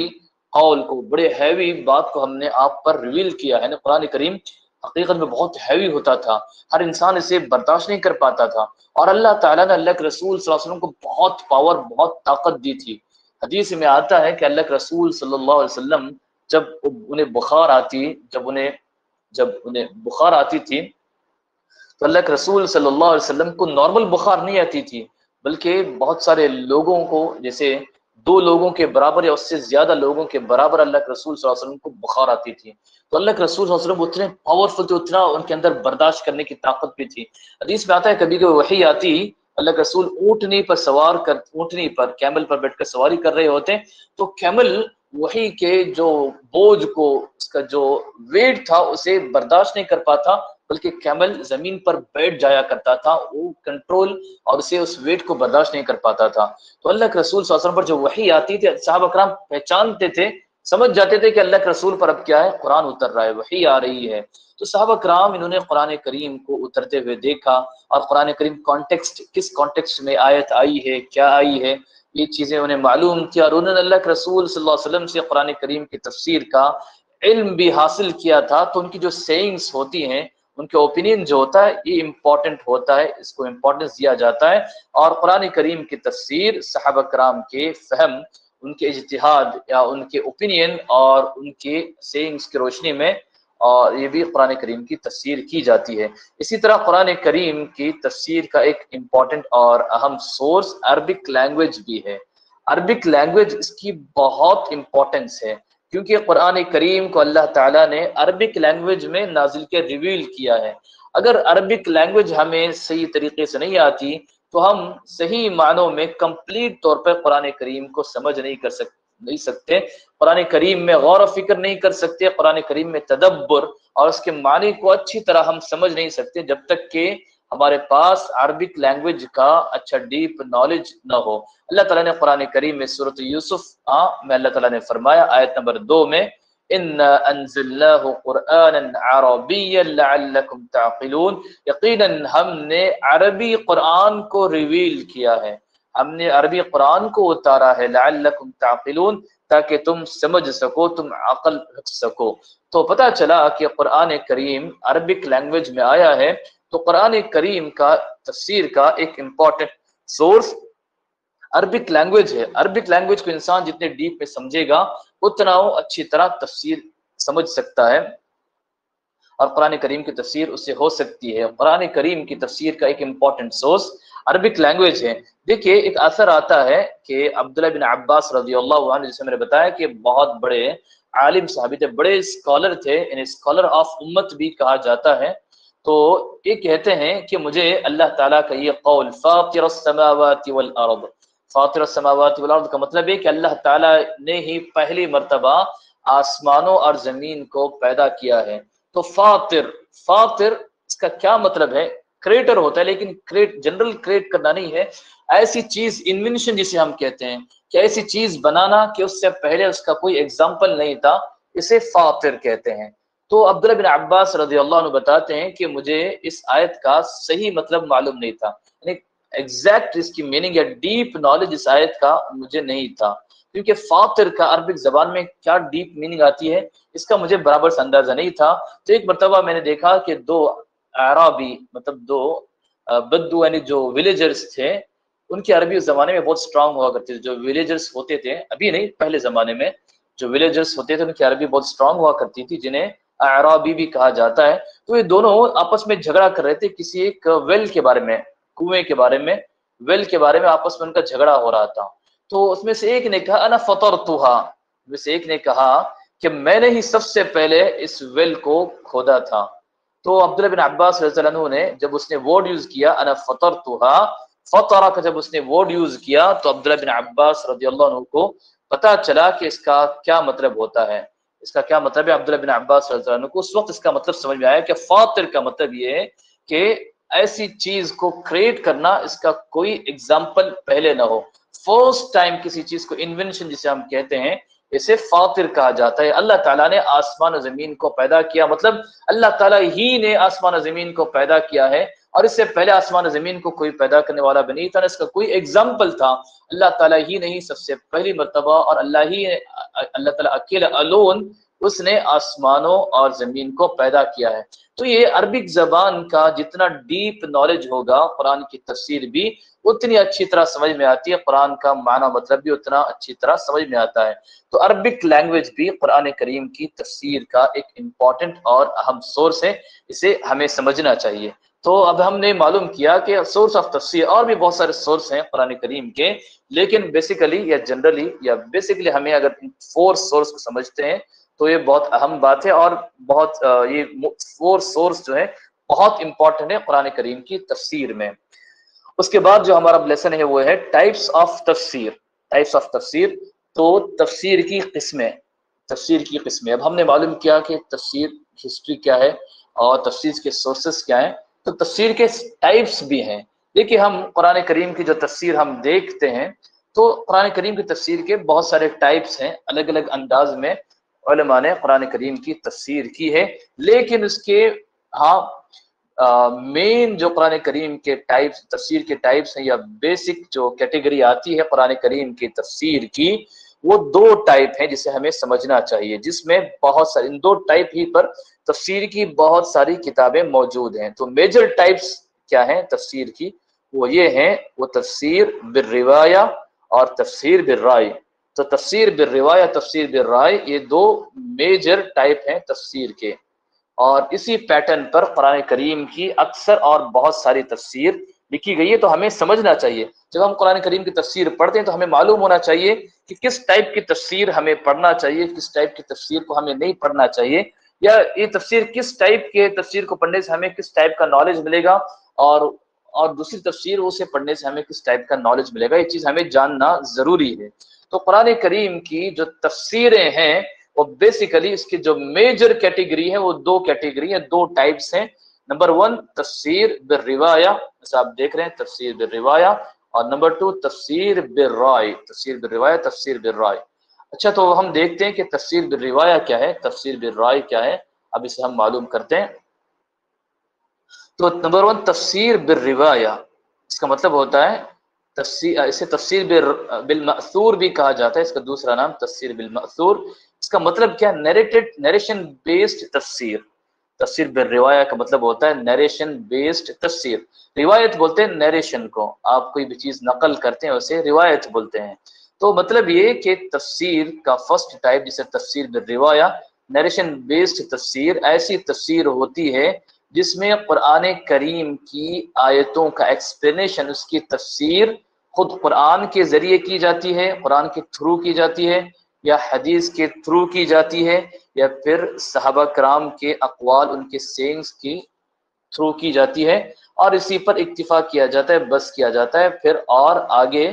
قول کو، بڑے ہیوی بات کو ہم نے آپ پر ریویل کیا ہے نا۔ قرآن کریم حقیقت میں بہت ہیوی ہوتا تھا، ہر انسان اسے برداشت نہیں کر پاتا تھا، اور اللہ تعالیٰ نے اللہ کے رسول صلی اللہ علیہ وسلم کو بہت پاور، بہت طاقت دی تھی۔ حدیث میں آتا ہے کہ اللہ کے رسول صلی اللہ علیہ وسلم جب انہیں بخار آتی تھی تو اللہ کے رسول صلی اللہ علیہ وسلم کو نارمل بخار نہیں آتی تھی، بلکہ بہت سارے لوگوں کو، جیسے 2 لوگوں کے برابر یا اس سے زیادہ لوگوں کے برابر اللہ کے رسول صلی اللہ علیہ وسلم کو بخار آتی تھی. تو اللہ کے رسول صلی اللہ علیہ وسلم اتنے پاورفل تھے، اتنا ان کے اندر برداشت کرنے کی طاقت بھی تھی. حدیث میں آتا ہے کبھی کبھی وحی آتی، اللہ کے رسول اونٹنی پر کیمل پر بیٹھ کر سواری کر رہے ہوتے، تو کیمل وحی کے جو بوجھ کو، اس کا جو ویٹ تھا اسے برداشت نہیں کر پاتا، بلکہ کیمل زمین پر بیٹھ جایا کرتا تھا، وہ کنٹرول اور اسے اس ویٹ کو برداشت نہیں کر پاتا تھا. تو اللہ کے رسول صلی اللہ علیہ وسلم پر جو وحی آتی تھی، صحابہ کرام پہچانتے تھے، سمجھ جاتے تھے کہ اللہ کے رسول پر اب کیا ہے، قرآن اتر رہا ہے، وحی آ رہی ہے. تو صحابہ کرام انہوں نے قرآن کریم کو اترتے ہوئے دیکھا، اور قرآن کریم کس کانٹیکسٹ میں آیت آئی ہے، کیا آئی ہے، یہ چیزیں انہیں معلوم تھی، اور انہوں نے اللہ کے رسول صلی اللہ علیہ وسلم سے قرآن کریم کی تفسیر کا علم بھی حاصل کیا تھا. تو ان کی جو سیئنگز ہوتی ہیں، ان کے اوپینین جو ہوتا ہے، یہ امپورٹنٹ ہوتا ہے، اس کو امپورٹنس دیا جاتا ہے. اور قرآن کریم کی تفسیر صحابہ کرام کے فہم، ان کے اجتہاد یا ان کے اوپینین اور ان کے سیئنگز کی روشنی میں، اور یہ بھی قرآن کریم کی تفسیر کی جاتی ہے. اسی طرح قرآن کریم کی تفسیر کا ایک امپورٹنٹ اور اہم سورس عربک لینگویج بھی ہے. عربک لینگویج اس کی بہت امپورٹنس ہے، کیونکہ قرآن کریم کو اللہ تعالیٰ نے عربک لینگویج میں نازل کے ریویل کیا ہے. اگر عربک لینگویج ہمیں صحیح طریقے سے نہیں آتی تو ہم صحیح معنوں میں کمپلیٹ طور پر قرآن کریم کو سمجھ نہیں سکتے، قرآن کریم میں غور و فکر نہیں کر سکتے، قرآن کریم میں تدبر اور اس کے معنی کو اچھی طرح ہم سمجھ نہیں سکتے جب تک کہ ہمارے پاس عربک لینگویج کا اچھا ڈیپ نالج نہ ہو. اللہ تعالیٰ نے قرآن کریم میں سورۃ یوسف میں اللہ تعالیٰ نے فرمایا آیت نمبر 2 میں، اِنَّا أَنزَلْنَاهُ قُرْآنًا عَرَبِيًّا لَعَلَّكُمْ تَعْقِلُونَ، یقیناً ہم نے عربی قرآن کو ریویل کیا ہے، ہم نے عربی قرآن کو اتارا ہے، لَعَلَّكُمْ تَعْقِلُونَ، تاکہ تم سمجھ سکو، تم عقل رکھ سکو. تو پتہ چلا کہ قرآن کریم عربک لینگویج میں آیا ہے. تو قرآن کریم کا تفسیر کا ایک امپورٹنٹ سورس عربک لینگویج ہے. عربک لینگویج کو انسان جتنے ڈیپ میں سمجھے گا اتنا وہ اچھی طرح تفسیر سمجھ سکتا ہے، اور قرآن کریم کی تفسیر اس سے ہو سکتی ہے. قرآن کریم کی تفسیر کا ایک امپورٹنٹ سورس عربک لینگویج ہے. دیکھیے ایک اثر آتا ہے کہ عبداللہ بن عباس رضی اللہ عنہ، جسے میں نے بتایا کہ بہت بڑے عالم صحابی تھے، بڑے اسکالر تھے، انہیں اسکالر آف امت بھی کہا جاتا ہے. تو یہ کہتے ہیں کہ مجھے اللہ تعالیٰ کا یہ قول فاطر السماوات والارض، فاطر السماوات والارض کا مطلب ہے کہ اللہ تعالیٰ نے ہی پہلی مرتبہ آسمانوں اور زمین کو پیدا کیا ہے. تو فاطر اس کا کیا مطلب ہے؟ کریٹر ہوتا ہے، لیکن جنرل کریٹ کرنا نہیں ہے، ایسی چیز انوینشن جسے ہم کہتے ہیں کہ ایسی چیز بنانا کہ اس سے پہلے اس کا کوئی ایگزامپل نہیں تھا، اسے فاطر کہتے ہیں. تو عبداللہ بن عباس رضی اللہ عنہ بتاتے ہیں کہ مجھے اس آیت کا صحیح مطلب معلوم نہیں تھا، یعنی ایگزیکٹ اس کی میننگ یا ڈیپ نالج اس آیت کا مجھے نہیں تھا، کیونکہ فاطر کا عربک زبان میں کیا ڈیپ میننگ آتی ہے اس کا مجھے برابر سے اندازہ نہیں تھا. تو ایک مرتبہ میں نے دیکھا کہ 2 اعرابی، مطلب 2 بدو، یعنی جو ولیجرز تھے، ان کی عربی اس زمانے میں بہت سٹرونگ ہوا کرتی تھی. جو ولیجرز ہوتے تھے، ابھی نہیں پہلے زمانے میں جو ولیجرز ہوتے تھے ان کی عربی بہت سٹرونگ ہوا کرتی تھی، جنہیں اعرابی بھی کہا جاتا ہے. تو یہ دونوں آپس میں جھگڑا کر رہے تھے کسی ایک ویل کے بارے میں، کنویں کے بارے میں، ویل کے بارے میں آپس میں ان کا جھگڑا ہو رہا تھا. تو اس میں سے ایک نے کہا انا فطرتها، میں سے ایک نے کہا کہ میں نے ہی سب سے پہلے اس ویل کو کھودا تھا. تو عبداللہ بن عباس رضی اللہ عنہ نے جب اس نے ورڈ یوز کیا انا فطرتها، فطرہ کا جب اس نے ورڈ یوز کیا تو عبداللہ بن عباس رضی اللہ عنہ کو پتا چلا کہ اس کا کیا مطلب ہوتا ہے، اس کا کیا مطلب ہے. عبداللہ بن عباس رضی اللہ عنہ کو اس وقت اس کا مطلب سمجھ میں آیا کہ فاطر کا مطلب یہ ہے کہ ایسی چیز کو کریٹ کرنا، اس کا کوئی ایگزامپل پہلے نہ ہو، فرسٹ ٹائم کسی چیز کو انوینشن جسے ہم کہتے ہیں اسے فاطر کہا جاتا ہے. اللہ تعالیٰ نے آسمان و زمین کو پیدا کیا، مطلب اللہ تعالیٰ ہی نے آسمان و زمین کو پیدا کیا ہے، اور اس سے پہلے آسمان و زمین کو کوئی پیدا کرنے والا بھی نہیں تھا، اس کا کوئی ایگزامپل تھا. اللہ تعالیٰ ہی نہیں سب سے پہلی مرتبہ، اور اللہ تعالیٰ اکیلا الون اس نے آسمانوں اور زمین کو پیدا کیا ہے. تو یہ عربک زبان کا جتنا ڈیپ نالج ہوگا قرآن کی تفسیر بھی اتنی اچھی طرح سمجھ میں آتی ہے، قرآن کا معنی مطلب بھی اتنا اچھی طرح سمجھ میں آتا ہے۔ تو عربک لینگویج بھی قرآن کریم کی تفسیر کا ایک امپورٹنٹ اور اہم سورس ہے، اسے ہمیں سمجھنا چاہیے۔ تو اب ہم نے معلوم کیا کہ سورس آف تفسیر اور بھی بہت سارے سورس ہیں قرآن کریم کے، لیکن بیسیکلی یا جنرلی یا بیسیکلی ہمیں اگر فور سورس کو سمجھتے ہیں تو یہ بہت اہم بات ہے، اور بہت یہ فور سورس جو ہے بہت امپورٹنٹ ہے قرآن کریم کی تفسیر میں۔ اس کے بعد جو ہمارا لیسن ہے وہ ہے ٹائپس آف تفسیر۔ ٹائپس آف تفسیر، تو تفسیر کی قسمیں، تفسیر کی قسمیں۔ اب ہم نے معلوم کیا کہ تفسیر ہسٹری کیا ہے اور تفسیر کے سورسز کیا ہیں، تو تفسیر کے ٹائپس بھی ہیں۔ دیکھیے ہم قرآن کریم کی جو تفسیر ہم دیکھتے ہیں تو قرآن کریم کی تفسیر کے بہت سارے ٹائپس ہیں، الگ الگ انداز میں علماء نے قرآن کریم کی تفسیر کی ہے، لیکن اس کے ہاں مین جو قرآن کریم کے ٹائپس، تفسیر کے ٹائپس ہیں یا بیسک جو کیٹیگری آتی ہے قرآن کریم کی تفسیر کی، وہ دو ٹائپ ہیں جسے ہمیں سمجھنا چاہیے، جس میں بہت ساری ان دو ٹائپ ہی پر تفسیر کی بہت ساری کتابیں موجود ہیں۔ تو میجر ٹائپس کیا ہیں تفسیر کی، وہ یہ ہیں، وہ تفسیر بالروایہ اور تفسیر بالرائے۔ تو تفسیر بالروایہ، تفسیر بالرائے، یہ دو میجر ٹائپ ہیں تفسیر کے، اور اسی پیٹرن پر قرآن کریم کی اکثر اور بہت ساری تفسیر لکھی گئی ہے۔ تو ہمیں سمجھنا چاہیے جب ہم قرآن کریم کی تفسیر پڑھتے ہیں تو ہمیں معلوم ہونا چاہیے کہ کس ٹائپ کی تفسیر ہمیں پڑھنا چاہیے، کس ٹائپ کی تفسیر کو ہمیں نہیں پڑھنا چاہیے، یا یہ تفسیر کس ٹائپ کے تفسیر کو پڑھنے سے ہمیں کس ٹائپ کا نالج ملے گا، اور دوسری تفسیر اسے پڑھنے سے ہمیں کس ٹائپ کا نالج ملے گا، یہ چیز ہمیں جاننا ضروری ہے۔ تو قرآن کریم کی جو تفسیریں ہیں وہ بیسیکلی اس کی جو میجر کیٹیگری ہے وہ دو کیٹیگری ہیں، دو ٹائپس ہیں۔ نمبر 1 تفسیر بالروایہ، جیسے آپ دیکھ رہے ہیں تفسیر بالروایہ، اور نمبر 2 تفسیر بالرائے، تفسیر بالروایہ، تفسیر بالرائے۔ اچھا، تو ہم دیکھتے ہیں کہ تفسیر بالروایہ کیا ہے، تفسیر بالرائے کیا ہے، اب اسے ہم معلوم کرتے ہیں۔ تو نمبر 1 تفسیر بالروایہ، اس کا مطلب ہوتا ہے تفسیر، اسے تفسیر بالمأثور بھی کہا جاتا ہے، اس کا دوسرا نام تفسیر بالمأثور۔ اس کا مطلب کیا، نیریٹڈ، نیریشن بیسڈ تفسیر۔ تفسیر بالروایہ کا مطلب ہوتا ہے نیریشن بیسڈ تفسیر۔ روایت بولتے ہیں نیریشن کو، آپ کوئی بھی چیز نقل کرتے ہیں اسے روایت بولتے ہیں۔ تو مطلب یہ کہ تفسیر کا فرسٹ ٹائپ جسے تفسیر بالروایہ، نیریشن بیسڈ تفسیر، ایسی تفسیر ہوتی ہے جس میں قرآن کریم کی آیتوں کا ایکسپلینیشن، اس کی تفسیر خود قرآن کے ذریعے کی جاتی ہے، قرآن کے تھرو کی جاتی ہے، یا حدیث کے تھرو کی جاتی ہے، یا پھر صحابہ کرام کے اقوال، ان کے سینگز کی تھرو کی جاتی ہے، اور اسی پر اکتفا کیا جاتا ہے، بس کیا جاتا ہے، پھر اور آگے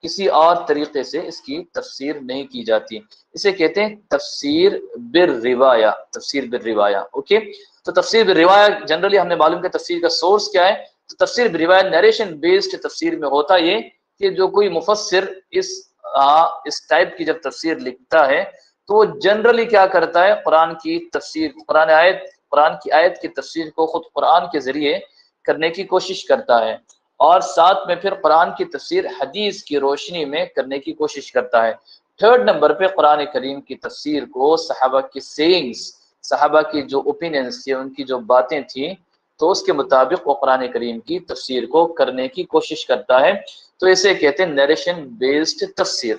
کسی اور طریقے سے اس کی تفسیر نہیں کی جاتی۔ اسے کہتے ہیں تفسیر بالروایہ، تفسیر بالروایہ۔ اوکے، تو تفسیر بالروایہ جنرلی ہم نے معلوم کیا تفسیر کا سورس کیا ہے۔ تو تفسیر بالروایہ نیریشن بیسڈ تفسیر میں ہوتا یہ کہ جو کوئی مفسر اس ٹائپ کی جب تفسیر لکھتا ہے تو وہ جنرلی کیا کرتا ہے، قرآن کی تفسیر، قرآن کی آیت کی تفسیر کو خود قرآن کے ذریعے کرنے کی کوشش کرتا ہے، اور ساتھ میں پھر قرآن کی تفسیر حدیث کی روشنی میں کرنے کی کوشش کرتا ہے۔ تھرڈ نمبر پہ قرآن کریم کی تفسیر کو صحابہ کی سینگز، صحابہ کی جو اوپینینز تھے، ان کی جو باتیں تھیں، تو اس کے مطابق وہ قرآن کریم کی تفسیر کو کرنے کی کوشش کرتا ہے۔ تو اسے کہتے ہیں نیریشن بیسڈ تفسیر،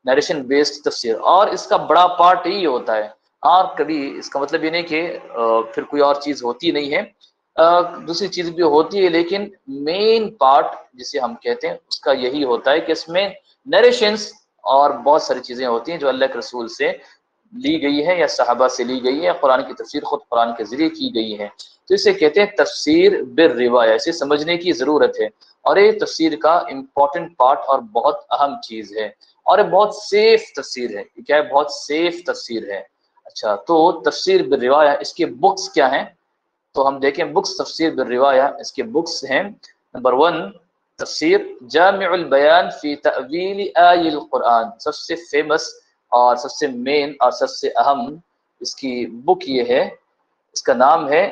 نیریشن بیسڈ تفسیر۔ اور اس کا بڑا پارٹ یہی ہوتا ہے، اور کبھی اس کا مطلب یہ نہیں کہ پھر کوئی اور چیز ہوتی نہیں ہے، دوسری چیز بھی ہوتی ہے، لیکن مین پارٹ جسے ہم کہتے ہیں اس کا یہی ہوتا ہے کہ اس میں نیریشنز اور بہت ساری چیزیں ہوتی ہیں جو اللہ کے رسول سے لی گئی ہے یا صحابہ سے لی گئی ہے، قرآن کی تفسیر خود قرآن کے ذریعے کی گئی ہے۔ تو اسے کہتے ہیں تفسیر بالروایہ، اسے سمجھنے کی ضرورت ہے، اور یہ تفسیر کا امپورٹنٹ پارٹ اور بہت اہم چیز ہے، اور یہ بہت سیف تفسیر ہے۔ یہ کیا ہے، بہت سیف تفسیر ہے۔ اچھا، تو تفسیر بالروایہ، اس کے بکس کیا ہیں، تو ہم دیکھیں بکس تفسیر بالروایہ، اس کے بکس ہیں۔ نمبر 1 تفسیر جامع البیان فی تأویل آی القرآن، سب سے فیمس اور سب سے مین اور سب سے اہم اس کی بک یہ ہے، اس کا نام ہے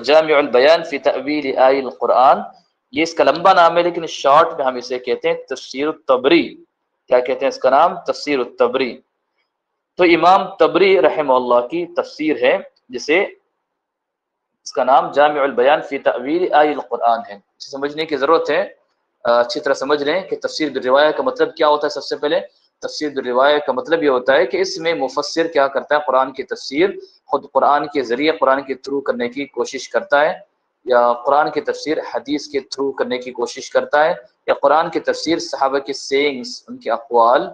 جامع البیان فی تأویل آی القرآن۔ یہ اس کا لمبا نام ہے، لیکن شارٹ میں ہم اسے کہتے ہیں تفسیر الطبری۔ کیا کہتے ہیں اس کا نام، تفسیر الطبری۔ تو امام طبری رحمہ اللہ کی تفسیر ہے، جسے اس کا نام جامع البیان فی تأویل آی القرآن ہے۔ سمجھنے کی ضرورت ہے، اچھی طرح سمجھ لیں کہ تفسیر بالروایہ کا مطلب کیا ہوتا ہے۔ سب سے پہلے تفسیر بالروایہ کا مطلب یہ ہوتا ہے کہ اس میں مفسر کیا کرتا ہے، قرآن کی تفسیر خود قرآن کے ذریعے قرآن کے تھرو کرنے کی کوشش کرتا ہے، یا قرآن کی تفسیر حدیث کے تھرو کرنے کی کوشش کرتا ہے، یا قرآن کی تفسیر صحابہ کے سینگز، ان کے اقوال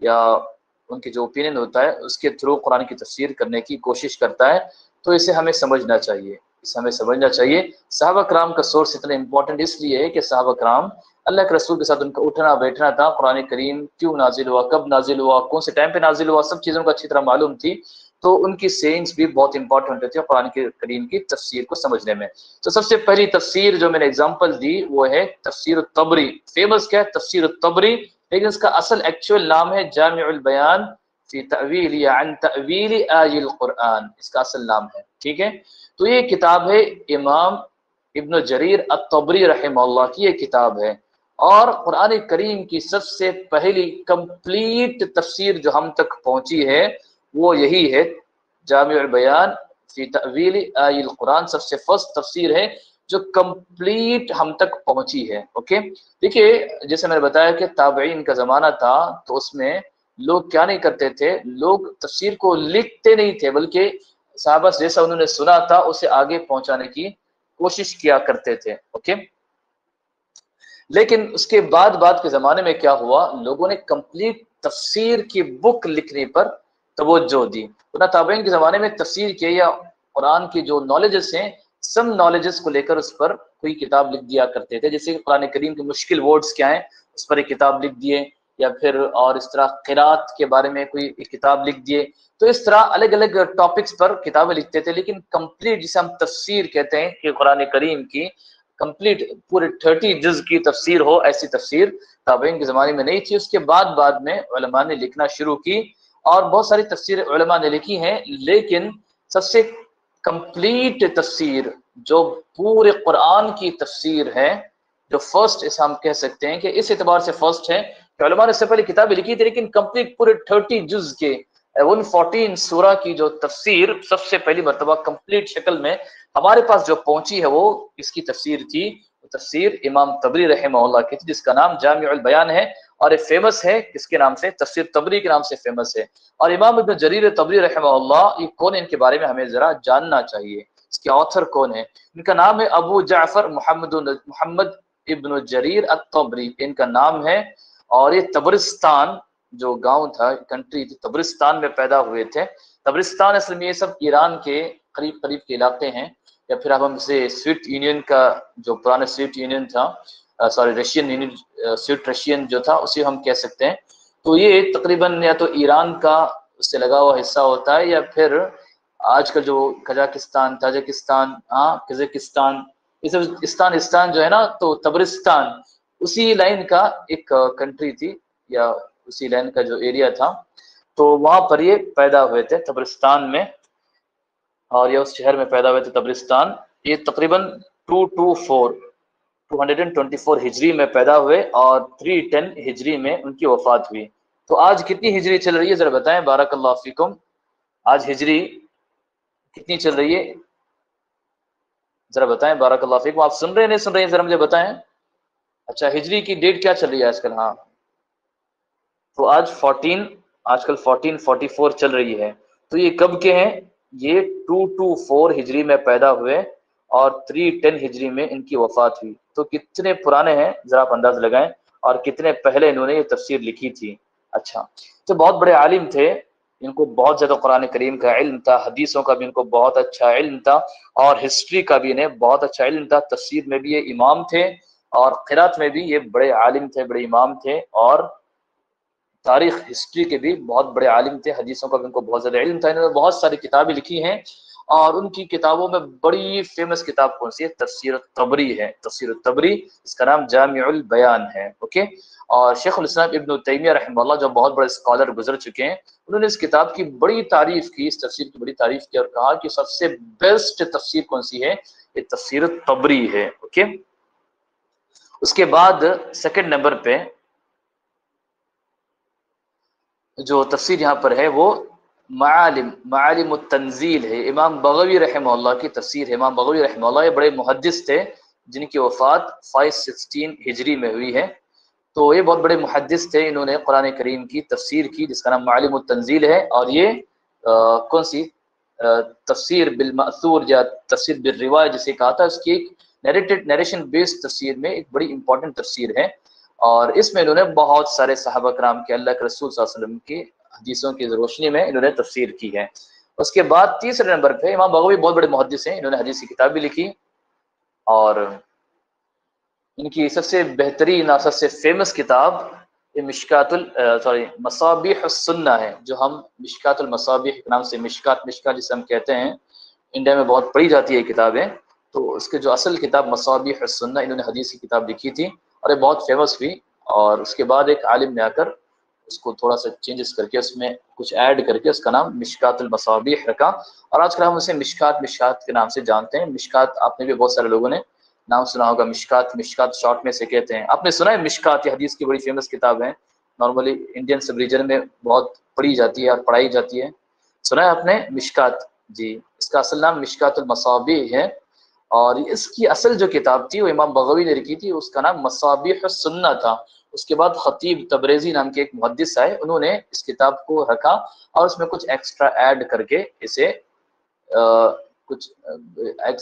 یا ان کے جو اوپینین ہوتا ہے اس کے تھرو قرآن کی تفسیر کرنے کی کوشش کرتا ہے۔ تو اسے ہمیں سمجھنا چاہیے، اسے ہمیں سمجھنا چاہیے۔ صحابہ کرام کا سورس اتنا امپورٹنٹ اس لیے ہے کہ صحابہ کرام اللہ کے رسول کے ساتھ ان کا اٹھنا بیٹھنا تھا، قرآن کریم کیوں نازل ہوا، کب نازل ہوا، کون سے ٹائم پہ نازل ہوا، سب چیزوں کو اچھی طرح معلوم تھی، تو ان کی سینگز بھی بہت امپورٹنٹ ہوتی ہے قرآن کریم کی تفسیر کو سمجھنے میں۔ تو سب سے پہلی تفسیر جو میں نے اگزامپل دی وہ ہے تفسیر الطبری۔ فیمس کیا ہے؟ تفسیر الطبری، لیکن اس کا اصل ایکچوئل نام ہے جامع البیان فی تأویل یا عن تأویل آی القرآن، اس کا اصل نام ہے، ٹھیک ہے۔ تو یہ کتاب ہے امام ابن جریر الطبری رحمہ اللہ کی، یہ کتاب ہے، اور قرآن کریم کی سب سے پہلی کمپلیٹ تفسیر جو ہم تک پہنچی ہے وہ یہی ہے، جامع البیان فی تأویل آی القرآن، سب سے فرسٹ تفسیر ہے جو کمپلیٹ ہم تک پہنچی ہے۔ اوکے، دیکھیے جیسے میں نے بتایا کہ تابعین کا زمانہ تھا، تو اس میں لوگ کیا نہیں کرتے تھے، لوگ تفسیر کو لکھتے نہیں تھے، بلکہ صحابہ سے جیسا انہوں نے سنا تھا اسے آگے پہنچانے کی کوشش کیا کرتے تھے۔ اوکے، لیکن اس کے بعد کے زمانے میں کیا ہوا، لوگوں نے کمپلیٹ تفسیر کی بک لکھنے پر توجہ دی۔ نہ تابعین کے زمانے میں تفسیر کے یا قرآن کی جو نالجز ہیں، سم نالجز کو لے کر اس پر کوئی کتاب لکھ دیا کرتے تھے، جیسے کہ قرآن کریم کے مشکل ورڈز کیا ہیں اس پر ایک کتاب لکھ دیے، یا پھر اور اس طرح قرات کے بارے میں کوئی ایک کتاب لکھ دیے۔ تو اس طرح الگ الگ ٹاپکس پر کتابیں لکھتے تھے، لیکن کمپلیٹ جسے ہم تفسیر کہتے ہیں کہ قرآن کریم کی کمپلیٹ پورے 30 جز کی تفسیر ہو، ایسی تفسیر تابعین کے زمانے میں نہیں تھی۔ اس کے بعد میں علماء نے لکھنا شروع کی، اور بہت ساری تفسیر علماء نے لکھی ہیں، لیکن سب سے کمپلیٹ تفسیر جو پورے قرآن کی تفسیر ہے، جو فرسٹ اسے ہم کہہ سکتے ہیں کہ اس اعتبار سے فرسٹ ہے کہ علماء نے اس سے پہلے کتابیں لکھی تھی، لیکن کمپلیٹ پورے 30 جز کے 114 سورہ کی جو تفسیر سب سے پہلی مرتبہ کمپلیٹ شکل میں ہمارے پاس جو پہنچی ہے وہ اس کی تفسیر تھی، وہ تفسیر امام طبری رحمہ اللہ کی تھی، جس کا نام جامع البیان ہے، اور یہ فیمس ہے کس کے نام سے؟ تفسیر طبری کے نام سے فیمس ہے۔ اور امام ابن جریر طبری رحمہ اللہ، یہ کون ہے، ان کے بارے میں ہمیں ذرا جاننا چاہیے، اس کے آتھر کون ہے۔ ان کا نام ہے ابو جعفر محمد ابن جریر الطبری، ان کا نام ہے، اور یہ تبرستان جو گاؤں تھا، کنٹری تھی، تبرستان میں پیدا ہوئے تھے۔ تبرستان اصل میں یہ سب ایران کے قریب کے علاقے ہیں، یا پھر اب ہم اسے سویٹ یونین کا جو پرانا سویٹ یونین تھا، رشین یونین، سویٹ رشین جو تھا، اسے ہم کہہ سکتے ہیں۔ تو یہ تقریباً یا تو ایران کا اس سے لگا ہوا حصہ ہوتا ہے، یا پھر آج کا جو قزاقستان، تاجکستان، قزاقستان، یہ سب استان جو ہے نا، تو تبرستان اسی لائن کا ایک کنٹری تھی، یا اسی لائن کا جو ایریا تھا، تو وہاں پر یہ پیدا ہوئے تھے تبرستان میں، اور یہ اس شہر میں پیدا ہوئے تھے تبرستان۔ یہ تقریباً 224 ہجری میں پیدا ہوئے، اور 310 ہجری میں ان کی وفات ہوئی۔ تو آج کتنی ہجری چل رہی ہے ذرا بتائیں، بارک اللہ فیکم، آج ہجری کتنی چل رہی ہے ذرا بتائیں، بارک اللہ فیکم، آپ سن رہے ہیں نہیں سن رہے ہیں ذرا مجھے بتائیں۔ اچھا، ہجری کی ڈیٹ کیا چل رہی ہے آج کل؟ ہاں، تو آج کل 1444 چل رہی ہے۔ تو یہ کب کے ہیں؟ یہ 224 ہجری میں پیدا ہوئے، اور 310 ہجری میں ان کی وفات ہوئی۔ تو کتنے پرانے ہیں ذرا آپ انداز لگائیں، اور کتنے پہلے انہوں نے یہ تفسیر لکھی تھی۔ اچھا، تو بہت بڑے عالم تھے، ان کو بہت زیادہ قرآن کریم کا علم تھا، حدیثوں کا بھی ان کو بہت اچھا علم تھا، اور ہسٹری کا بھی انہیں بہت اچھا علم تھا۔ تفسیر میں بھی یہ امام تھے، اور قرات میں بھی یہ بڑے عالم تھے، بڑے امام تھے، اور تاریخ ہسٹری کے بھی بہت بڑے عالم تھے، حدیثوں کا بھی ان کو بہت زیادہ علم تھا۔ انہوں نے بہت ساری کتابیں لکھی ہیں، اور ان کی کتابوں میں بڑی فیمس کتاب کون سی ہے؟ تفسیر الطبری ہے، تفسیر الطبری، اس کا نام جامع البیان ہے۔ اوکے، اور شیخ الاسلام ابن تیمیہ رحمہ اللہ جو بہت بڑے اسکالر گزر چکے ہیں، انہوں نے اس کتاب کی بڑی تعریف کی، اس تفسیر کی بڑی تعریف کی، اور کہا کہ سب سے بیسٹ تفسیر کون سی ہے؟ یہ تفسیر الطبری ہے۔ اوکے، اس کے بعد سیکنڈ نمبر پہ جو تفسیر یہاں پر ہے وہ معالم التنزیل ہے، امام بغوی رحمہ اللہ کی تفسیر ہے۔ امام بغوی رحمہ اللہ یہ بڑے محدث تھے جن کی وفات 516 ہجری میں ہوئی ہے، تو یہ بہت بڑے محدث تھے، انہوں نے قرآن کریم کی تفسیر کی جس کا نام معالم التنزیل ہے۔ اور یہ کون سی تفسیر بالمأثور یا تفسیر بالروایہ جسے کہا تھا، اس کی ایک نیریشن بیسڈ تفسیر میں ایک بڑی امپورٹنٹ تفسیر ہے، اور اس میں انہوں نے بہت سارے صحابہ کرام کے، اللہ کے رسول صلی اللہ علیہ وسلم کی حدیثوں کی روشنی میں انہوں نے تفسیر کی ہے۔ اس کے بعد تیسرے نمبر پہ امام بغوی بہت بڑے محدث ہیں، انہوں نے حدیث کی کتاب بھی لکھی، اور ان کی سب سے بہترین اور سب سے فیمس کتاب یہ مصابیح السنہ ہے، جو ہم مشکات المصابیح کے نام سے مشکات جسے ہم کہتے ہیں، انڈیا میں بہت پڑھی جاتی ہے کتابیں، تو اس کے جو اصل کتاب مصابیح السنہ، انہوں نے حدیث کی کتاب لکھی تھی اور یہ بہت فیمس ہوئی، اور اس کے بعد ایک عالم نے آ کر اس کو تھوڑا سا چینجز کر کے اس میں کچھ ایڈ کر کے اس کا نام مشکات المصابیح رکھا، اور آج کل ہم اسے مشکات کے نام سے جانتے ہیں۔ مشکات آپ نے بھی بہت سارے لوگوں نے نام سنا ہوگا، مشکات شارٹ میں سے کہتے ہیں۔ آپ نے سنا ہے مشکات؟ یہ حدیث کی بڑی فیمس کتاب ہے، نارملی انڈین سب ریجن میں بہت پڑھی جاتی ہے اور پڑھائی جاتی ہے، سنا ہے آپ نے مشکات؟ جی، اس کا اصل نام مشکات المصابیح ہے، اور اس کی اصل جو کتاب تھی وہ امام بغوی نے لکھی تھی، اس کا نام مصابیح السنہ تھا۔ اس کے بعد خطیب تبریزی نام کے ایک محدث آئے، انہوں نے اس کتاب کو رکھا اور اس میں کچھ ایکسٹرا ایڈ کر کے اسے کچھ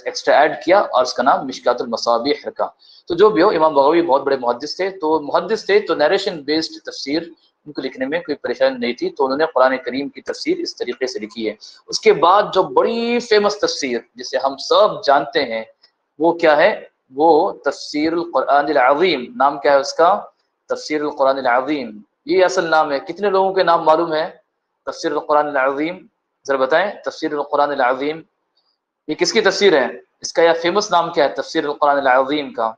ایکسٹرا ایڈ کیا اور اس کا نام مشکات المصابیح رکھا۔ تو جو بھی ہو، امام بغوی بہت بڑے محدث تھے، تو نیریشن بیسڈ تفسیر ان کو لکھنے میں کوئی پریشانی نہیں تھی، تو انہوں نے قرآن کریم کی تفسیر اس طریقے سے لکھی ہے۔ اس کے بعد جو بڑی فیمس تفسیر جسے ہم سب جانتے ہیں وہ کیا ہے؟ وہ تفسیر القرآن العظیم، نام کیا ہے اس کا؟ تفسیر القرآن العظیم، یہ اصل نام ہے۔ کتنے لوگوں کے نام معلوم ہے تفسیر القرآن العظیم؟ ذرا بتائیں، تفسیر القرآن العظیم یہ کس کی تفسیر ہے؟ اس کا یا فیمس نام کیا ہے تفسیر القرآن العظیم کا؟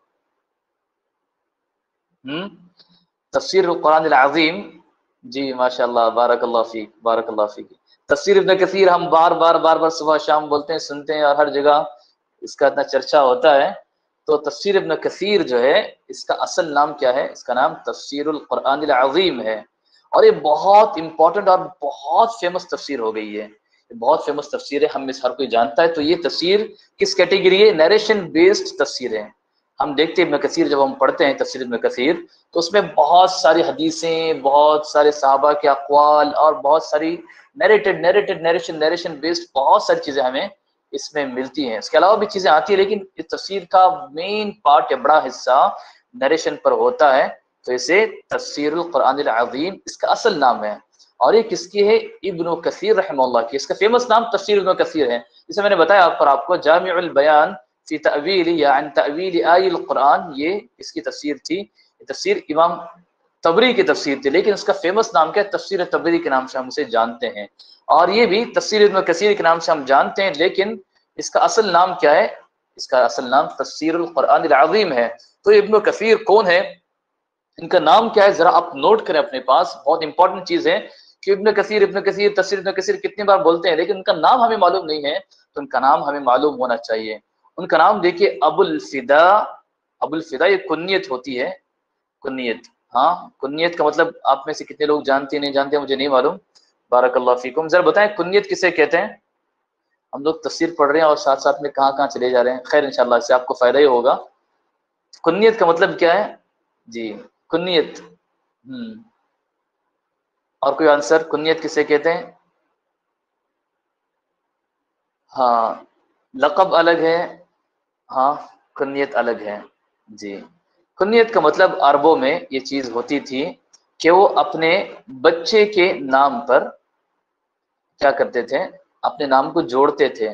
تفسیر القرآن العظیم، جی ماشاء اللہ، بارک اللہ فیک، بارک اللہ فیک۔ تفسیر ابن کثیر ہم بار بار صبح شام بولتے ہیں، سنتے ہیں، اور ہر جگہ اس کا اتنا چرچا ہوتا ہے۔ تو تفسیر ابن کثیر جو ہے، اس کا اصل نام کیا ہے؟ اس کا نام تفسیر القرآن العظیم ہے، اور یہ بہت امپورٹنٹ اور بہت فیمس تفسیر ہو گئی ہے، بہت فیمس تفسیر ہے، ہم میں سے ہر کوئی جانتا ہے۔ تو یہ تفسیر کس کیٹیگری ہے؟ نیریشن بیسڈ تفسیر ہے۔ ہم دیکھتے ہیں ابن کثیر، جب ہم پڑھتے ہیں تفسیر ابن کثیر تو اس میں بہت ساری حدیثیں، بہت سارے صحابہ کے اقوال، اور بہت ساری نیریشن بیسڈ بہت ساری چیزیں ہمیں اس میں ملتی ہیں۔ اس کے علاوہ بھی چیزیں آتی ہیں، لیکن اس تفسیر کا مین پارٹ یا بڑا حصہ نیریشن پر ہوتا ہے، تو اسے تفسیر القرآن العظیم اس کا اصل نام ہے۔ اور یہ کس کی ہے؟ ابن کثیر رحمہ اللہ کی۔ اس کا فیمس نام تفسیر ابن کثیر ہے، جسے میں نے بتایا آپ کو جامع البیان فی تأویل یا عن تأویل آی القرآن، یہ اس کی تفسیر تھی۔ یہ تفسیر امام طبری کی تفسیر تھی، لیکن اس کا فیمس نام کیا ہے؟ تفسیر طبری کے نام سے ہم اسے جانتے ہیں، اور یہ بھی تفسیر ابن کثیر کے نام سے ہم جانتے ہیں، لیکن اس کا اصل نام کیا ہے؟ اس کا اصل نام تفسیر القرآن العظیم ہے۔ تو ابن کثیر کون ہے؟ ان کا نام کیا ہے؟ ذرا آپ نوٹ کریں اپنے پاس، بہت امپورٹنٹ چیز ہے کہ ابن کثیر تفسیر ابن کثیر کتنی بار بولتے ہیں، لیکن ان کا نام ہمیں معلوم نہیں ہے، تو ان کا نام ہمیں معلوم ہونا چاہیے۔ ان کا نام دیکھیے، ابو الفدا یہ کنیت ہوتی ہے، کنیت۔ ہاں، کنیت کا مطلب آپ میں سے کتنے لوگ جانتے ہیں نہیں جانتے مجھے نہیں معلوم، بارک اللہ فیکم۔ ذرا بتائیں کنیت کسے کہتے ہیں؟ ہم لوگ تفسیر پڑھ رہے ہیں اور ساتھ ساتھ میں کہاں چلے جا رہے ہیں، خیر انشاءاللہ اس سے آپ کو فائدہ ہی ہوگا۔ کنیت کا مطلب کیا ہے؟ جی کنیت، اور کوئی آنسر؟ کنیت کسے کہتے ہیں؟ ہاں، لقب الگ ہے، ہاں کنیت الگ ہے۔ جی، کنیت کا مطلب عربوں میں یہ چیز ہوتی تھی کہ وہ اپنے بچے کے نام پر کیا کرتے تھے؟ اپنے نام کو جوڑتے تھے،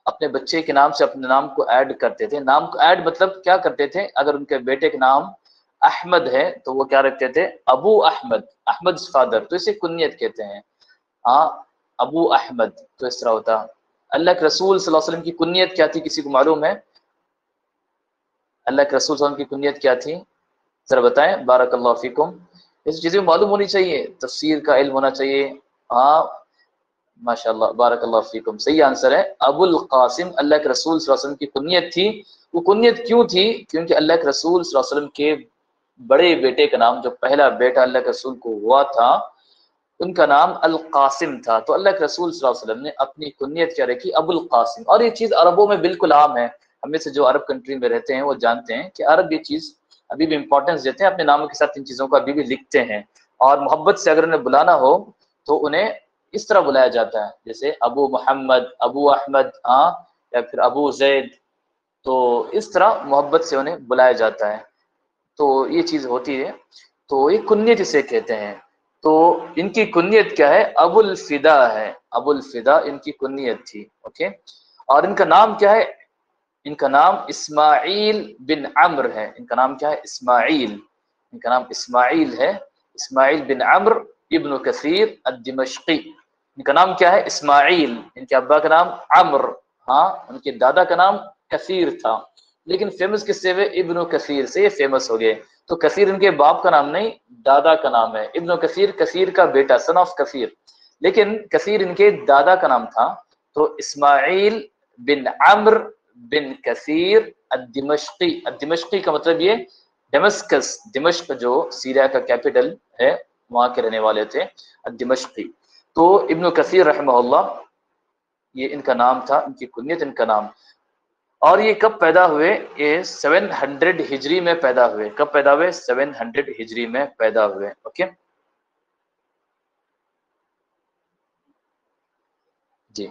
اپنے بچے کے نام سے اپنے نام کو ایڈ کرتے تھے۔ نام کو ایڈ مطلب کیا کرتے تھے؟ اگر ان کے بیٹے کا نام احمد ہے تو وہ کیا رکھتے تھے؟ ابو احمد، احمد فادر، تو اسے کنیت کہتے ہیں۔ ہاں، ابو احمد، تو اس طرح ہوتا۔ اللہ کے رسول صلی اللہ علیہ وسلم کی کنیت کیا تھی؟ کسی کو معلوم ہے اللہ کے رسول صلی اللہ علیہ وسلم کی کنیت کیا تھی؟ ذرا بتائیں، بارک اللہ فیکم۔ ایسی چیزیں معلوم ہونی چاہیے، تفسیر کا علم ہونا چاہیے۔ ہاں ماشاء اللہ، بارک اللہ فیکم، صحیح آنسر ہے ابو القاسم۔ اللہ کے رسول صلی اللہ علیہ وسلم کی کنیت تھی۔ وہ کنیت کیوں تھی؟ کیونکہ اللہ کے رسول صلی اللہ علیہ وسلم کے بڑے بیٹے کا نام، جو پہلا بیٹا اللہ کے رسول کو ہوا تھا، ان کا نام القاسم تھا، تو اللہ کے رسول صلی اللہ علیہ وسلم نے اپنی کنیت کیا رکھی ابو القاسم. اور یہ چیز عربوں میں بالکل عام ہے، ہم میں سے جو عرب کنٹری میں رہتے ہیں وہ جانتے ہیں کہ عرب یہ چیز ابھی بھی امپورٹنس دیتے ہیں، اپنے ناموں کے ساتھ ان چیزوں کو ابھی بھی لکھتے ہیں. اور محبت سے اگر انہیں بلانا ہو تو انہیں اس طرح بلایا جاتا ہے، جیسے ابو محمد، ابو احمد، ہاں، یا پھر ابو زید، تو اس طرح محبت سے انہیں بلایا جاتا ہے. تو یہ چیز ہوتی ہے، تو یہ کنیت اسے کہتے ہیں. تو ان کی کنیت کیا ہے؟ ابو الفدا ہے، ابو الفدا ان کی کنیت تھی. اوکے، اور ان کا نام کیا ہے؟ ان کا نام اسماعیل بن عمرو ہے. ان کا نام کیا ہے؟ اسماعیل. ان کا نام اسماعیل ہے، اسماعیل بن عمرو ابن کثیر الدمشقی. ان کا نام کیا ہے؟ اسماعیل. ان کے ابا کا نام عمرو، ہاں، ان کے دادا کا نام کثیر تھا، لیکن فیمس کس سے ہوئے؟ ابن کثیر سے یہ فیمس ہو گئے. تو کثیر ان کے باپ کا نام نہیں، دادا کا نام ہے. ابن کثیر، کثیر کا بیٹا، سن آف کثیر، لیکن کثیر ان کے دادا کا نام تھا. تو اسماعیل بن عمرو بن کثیر الدمشقی. الدمشقی کا مطلب یہ ڈمسکس، دمشق جو سیریا کا کیپٹل ہے، وہاں کے رہنے والے تھے، الدمشقی. تو ابن کثیر رحمہ اللہ، یہ ان کا نام تھا، ان کی کنیت، ان کا نام. اور یہ کب پیدا ہوئے؟ یہ 700 ہجری میں پیدا ہوئے. کب پیدا ہوئے؟ 700 ہجری میں پیدا ہوئے. اوکے جی.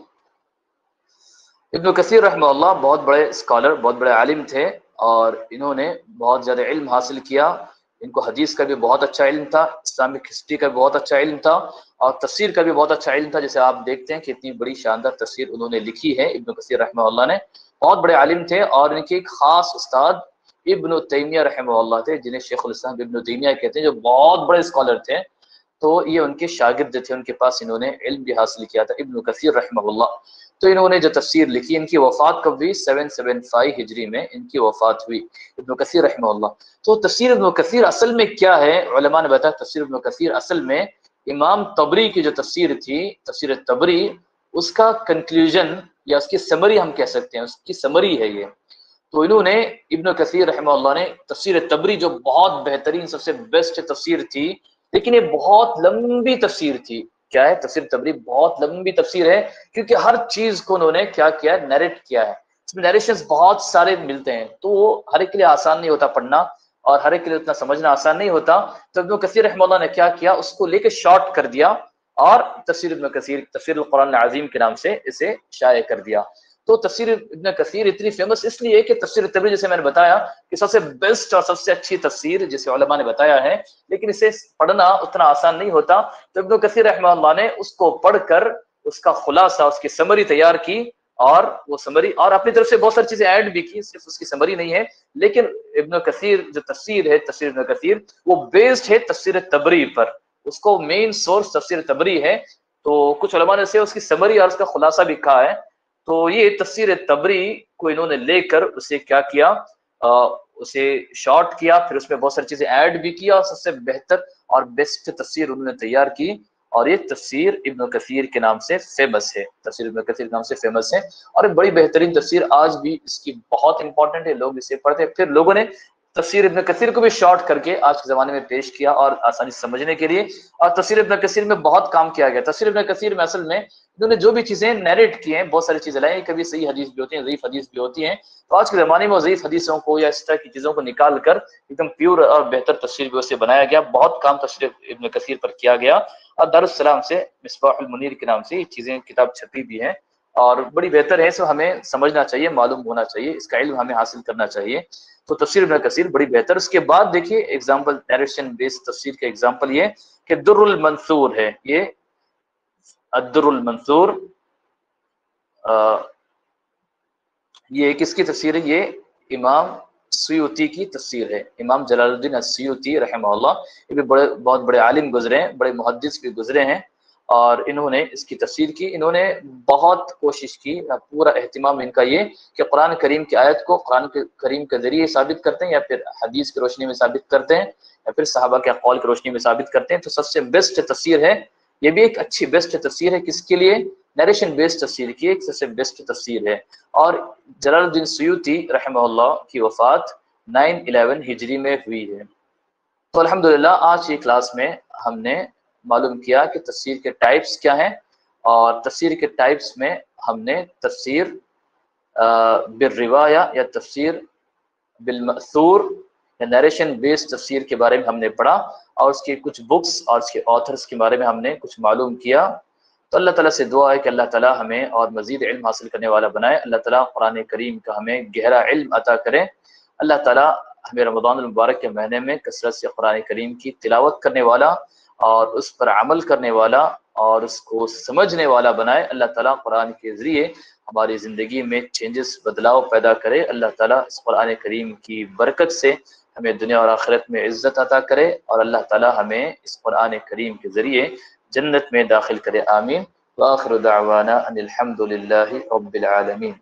ابن کثیر رحمہ اللہ بہت بڑے اسکالر، بہت بڑے عالم تھے، اور انہوں نے بہت زیادہ علم حاصل کیا. ان کو حدیث کا بھی بہت اچھا علم تھا، اسلامک ہسٹری کا بھی بہت اچھا علم تھا، اور تفسیر کا بھی بہت اچھا علم تھا. جیسے آپ دیکھتے ہیں کہ اتنی بڑی شاندار تفسیر انہوں نے لکھی ہے ابن کثیر رحمہ اللہ نے. بہت بڑے عالم تھے، اور ان کے ایک خاص استاد ابن تیمیہ رحمہ اللہ تھے، جنہیں شیخ الاسلام ابن تیمیہ کہتے ہیں، جو بہت بڑے اسکالر تھے. تو یہ ان کے شاگرد تھے، ان کے پاس انہوں نے علم بھی حاصل کیا تھا، ابن کثیر رحمہ اللہ. تو انہوں نے جو تفسیر لکھی، ان کی وفات کب ہوئی؟ 775 ہجری میں ان کی وفات ہوئی، ابن کثیر رحمہ اللہ. تو تفسیر ابن کثیر اصل میں کیا ہے؟ علماء نے بتایا تفسیر ابن کثیر اصل میں امام طبری کی جو تفسیر تھی، تفسیر طبری، اس کا کنکلوژن یا اس کی سمری ہم کہہ سکتے ہیں، اس کی سمری ہے یہ. تو انہوں نے، ابن کثیر رحمہ اللہ نے تفسیر طبری، جو بہت بہترین، سب سے بیسٹ تفسیر تھی، لیکن یہ بہت لمبی تفسیر تھی. کیا ہے؟ تفسیر طبری بہت لمبی تفسیر ہے، کیونکہ ہر چیز کو انہوں نے کیا کیا؟ نیریٹ کیا ہے. اس میں نیریشنز بہت سارے ملتے ہیں، تو وہ ہر ایک کے لیے آسان نہیں ہوتا پڑھنا، اور ہر ایک کے لیے اتنا سمجھنا آسان نہیں ہوتا. تو ابن کثیر رحمہ اللہ نے کیا کیا؟ اس کو لے کے شارٹ کر دیا، اور تفسیر ابن کثیر، تفسیر القرآن العظیم کے نام سے اسے شائع کر دیا. تو تفسیر ابن کثیر اتنی فیمس اس لیے کہ تفسیر طبری، جیسے میں نے بتایا، کہ سب سے بیسٹ اور سب سے اچھی تفسیر جسے علماء نے بتایا ہے، لیکن اسے پڑھنا اتنا آسان نہیں ہوتا. تو ابن کثیر رحمہ اللہ نے اس کو پڑھ کر اس کا خلاصہ، اس کی سمری تیار کی، اور وہ سمری، اور اپنی طرف سے بہت ساری چیزیں ایڈ بھی کی، صرف اس کی سمری نہیں ہے. لیکن ابن کثیر جو تفسیر ہے، تفسیر ابن کثیر، وہ بیسڈ ہے تفسیر طبری پر، اس کو مین سورس تفسیر طبری ہے. تو کچھ علماء نے اس کی سمری اور اس کا خلاصہ بھی کہا ہے. تو یہ تفسیر طبری کو انہوں نے لے کر اسے کیا کیا؟ اسے شارٹ کیا، پھر اس میں بہت ساری چیزیں ایڈ بھی کیا، اور سب سے بہتر اور بیسٹ تفسیر انہوں نے تیار کی. اور یہ تفسیر ابن کثیر کے نام سے فیمس ہے، تفسیر ابن کثیر کے نام سے فیمس ہے، اور ایک بڑی بہترین تفسیر، آج بھی اس کی بہت امپورٹنٹ ہے، لوگ اسے پڑھتے ہیں. پھر لوگوں نے تفسیر ابن کثیر کو بھی شارٹ کر کے آج کے زمانے میں پیش کیا، اور آسانی سے سمجھنے کے لیے. اور تفسیر ابن کثیر میں بہت کام کیا گیا. تفسیر ابن کثیر میں اصل میں انہوں نے جو بھی چیزیں نیریٹ کی ہیں، بہت ساری چیزیں لائیں، کبھی صحیح حدیث بھی ہوتی ہیں، ضعیف حدیث بھی ہوتی ہیں. تو آج کے زمانے میں ضعیف حدیثوں کو یا اس طرح کی چیزوں کو نکال کر ایک دم پیور اور بہتر تفسیر بھی اسے بنایا گیا. بہت کام تفسیر ابن کثیر پر کیا گیا، اور دارالسلام سے مصباح المنیر کے نام سے یہ چیزیں، کتاب چھپی بھی ہیں، اور بڑی بہتر ہے. سو ہمیں سمجھنا چاہیے، معلوم ہونا چاہیے، اس کا علم ہمیں حاصل کرنا چاہیے. تو تفسیر ابن کثیر بڑی بہتر. اس کے بعد دیکھیے ایگزامپل، نیریشن بیسڈ تفسیر کا ایگزامپل یہ کہ در المنثور ہے. یہ الدر المنثور، یہ کس کی تفسیر ہے؟ یہ امام سیوطی کی تفسیر ہے، امام جلال الدین السیوطی رحمہ اللہ. یہ بھی بہت بڑے عالم گزرے ہیں، بڑے محدث بھی گزرے ہیں، اور انہوں نے اس کی تفسیر کی. انہوں نے بہت کوشش کی، پورا اہتمام ان کا یہ کہ قرآن کریم کی آیت کو قرآن کریم کے ذریعے ثابت کرتے ہیں، یا پھر حدیث کی روشنی میں ثابت کرتے ہیں، یا پھر صحابہ کے اقوال کی روشنی میں ثابت کرتے ہیں. تو سب سے بیسٹ تفسیر ہے یہ، بھی ایک اچھی بیسٹ تفسیر ہے. کس کے لیے؟ نیریشن بیسڈ تفسیر کی ایک سب سے بیسٹ تفسیر ہے. اور جلال الدین سیوطی رحمہ اللہ کی وفات 911 ہجری میں ہوئی ہے. تو الحمدللہ آج کی کلاس میں ہم نے معلوم کیا کہ تفسیر کے ٹائپس کیا ہیں، اور تفسیر کے ٹائپس میں ہم نے تفسیر بالروایہ یا تفسیر بالمأثور یا نیریشن بیسڈ تفسیر کے بارے میں ہم نے پڑھا، اور اس کی کچھ بکس اور اس کے آتھرس کے بارے میں ہم نے کچھ معلوم کیا۔ تو اللہ تعالیٰ سے دعا ہے کہ اللہ تعالیٰ ہمیں اور مزید علم حاصل کرنے والا بنائے، اللہ تعالیٰ قرآن کریم کا ہمیں گہرا علم عطا کرے، اللہ تعالیٰ ہمیں رمضان المبارک کے مہینے میں کثرت سے قرآن کریم کی تلاوت کرنے والا اور اس پر عمل کرنے والا اور اس کو سمجھنے والا بنائے، اللہ تعالیٰ قرآن کے ذریعے ہماری زندگی میں چینجز بدلاؤ پیدا کرے، اللہ تعالیٰ اس قرآن کریم کی برکت سے ہمیں دنیا اور آخرت میں عزت عطا کرے، اور اللہ تعالیٰ ہمیں اس قرآن کریم کے ذریعے جنت میں داخل کرے، آمین۔ وآخر دعوانا ان الحمد للہ رب العالمین۔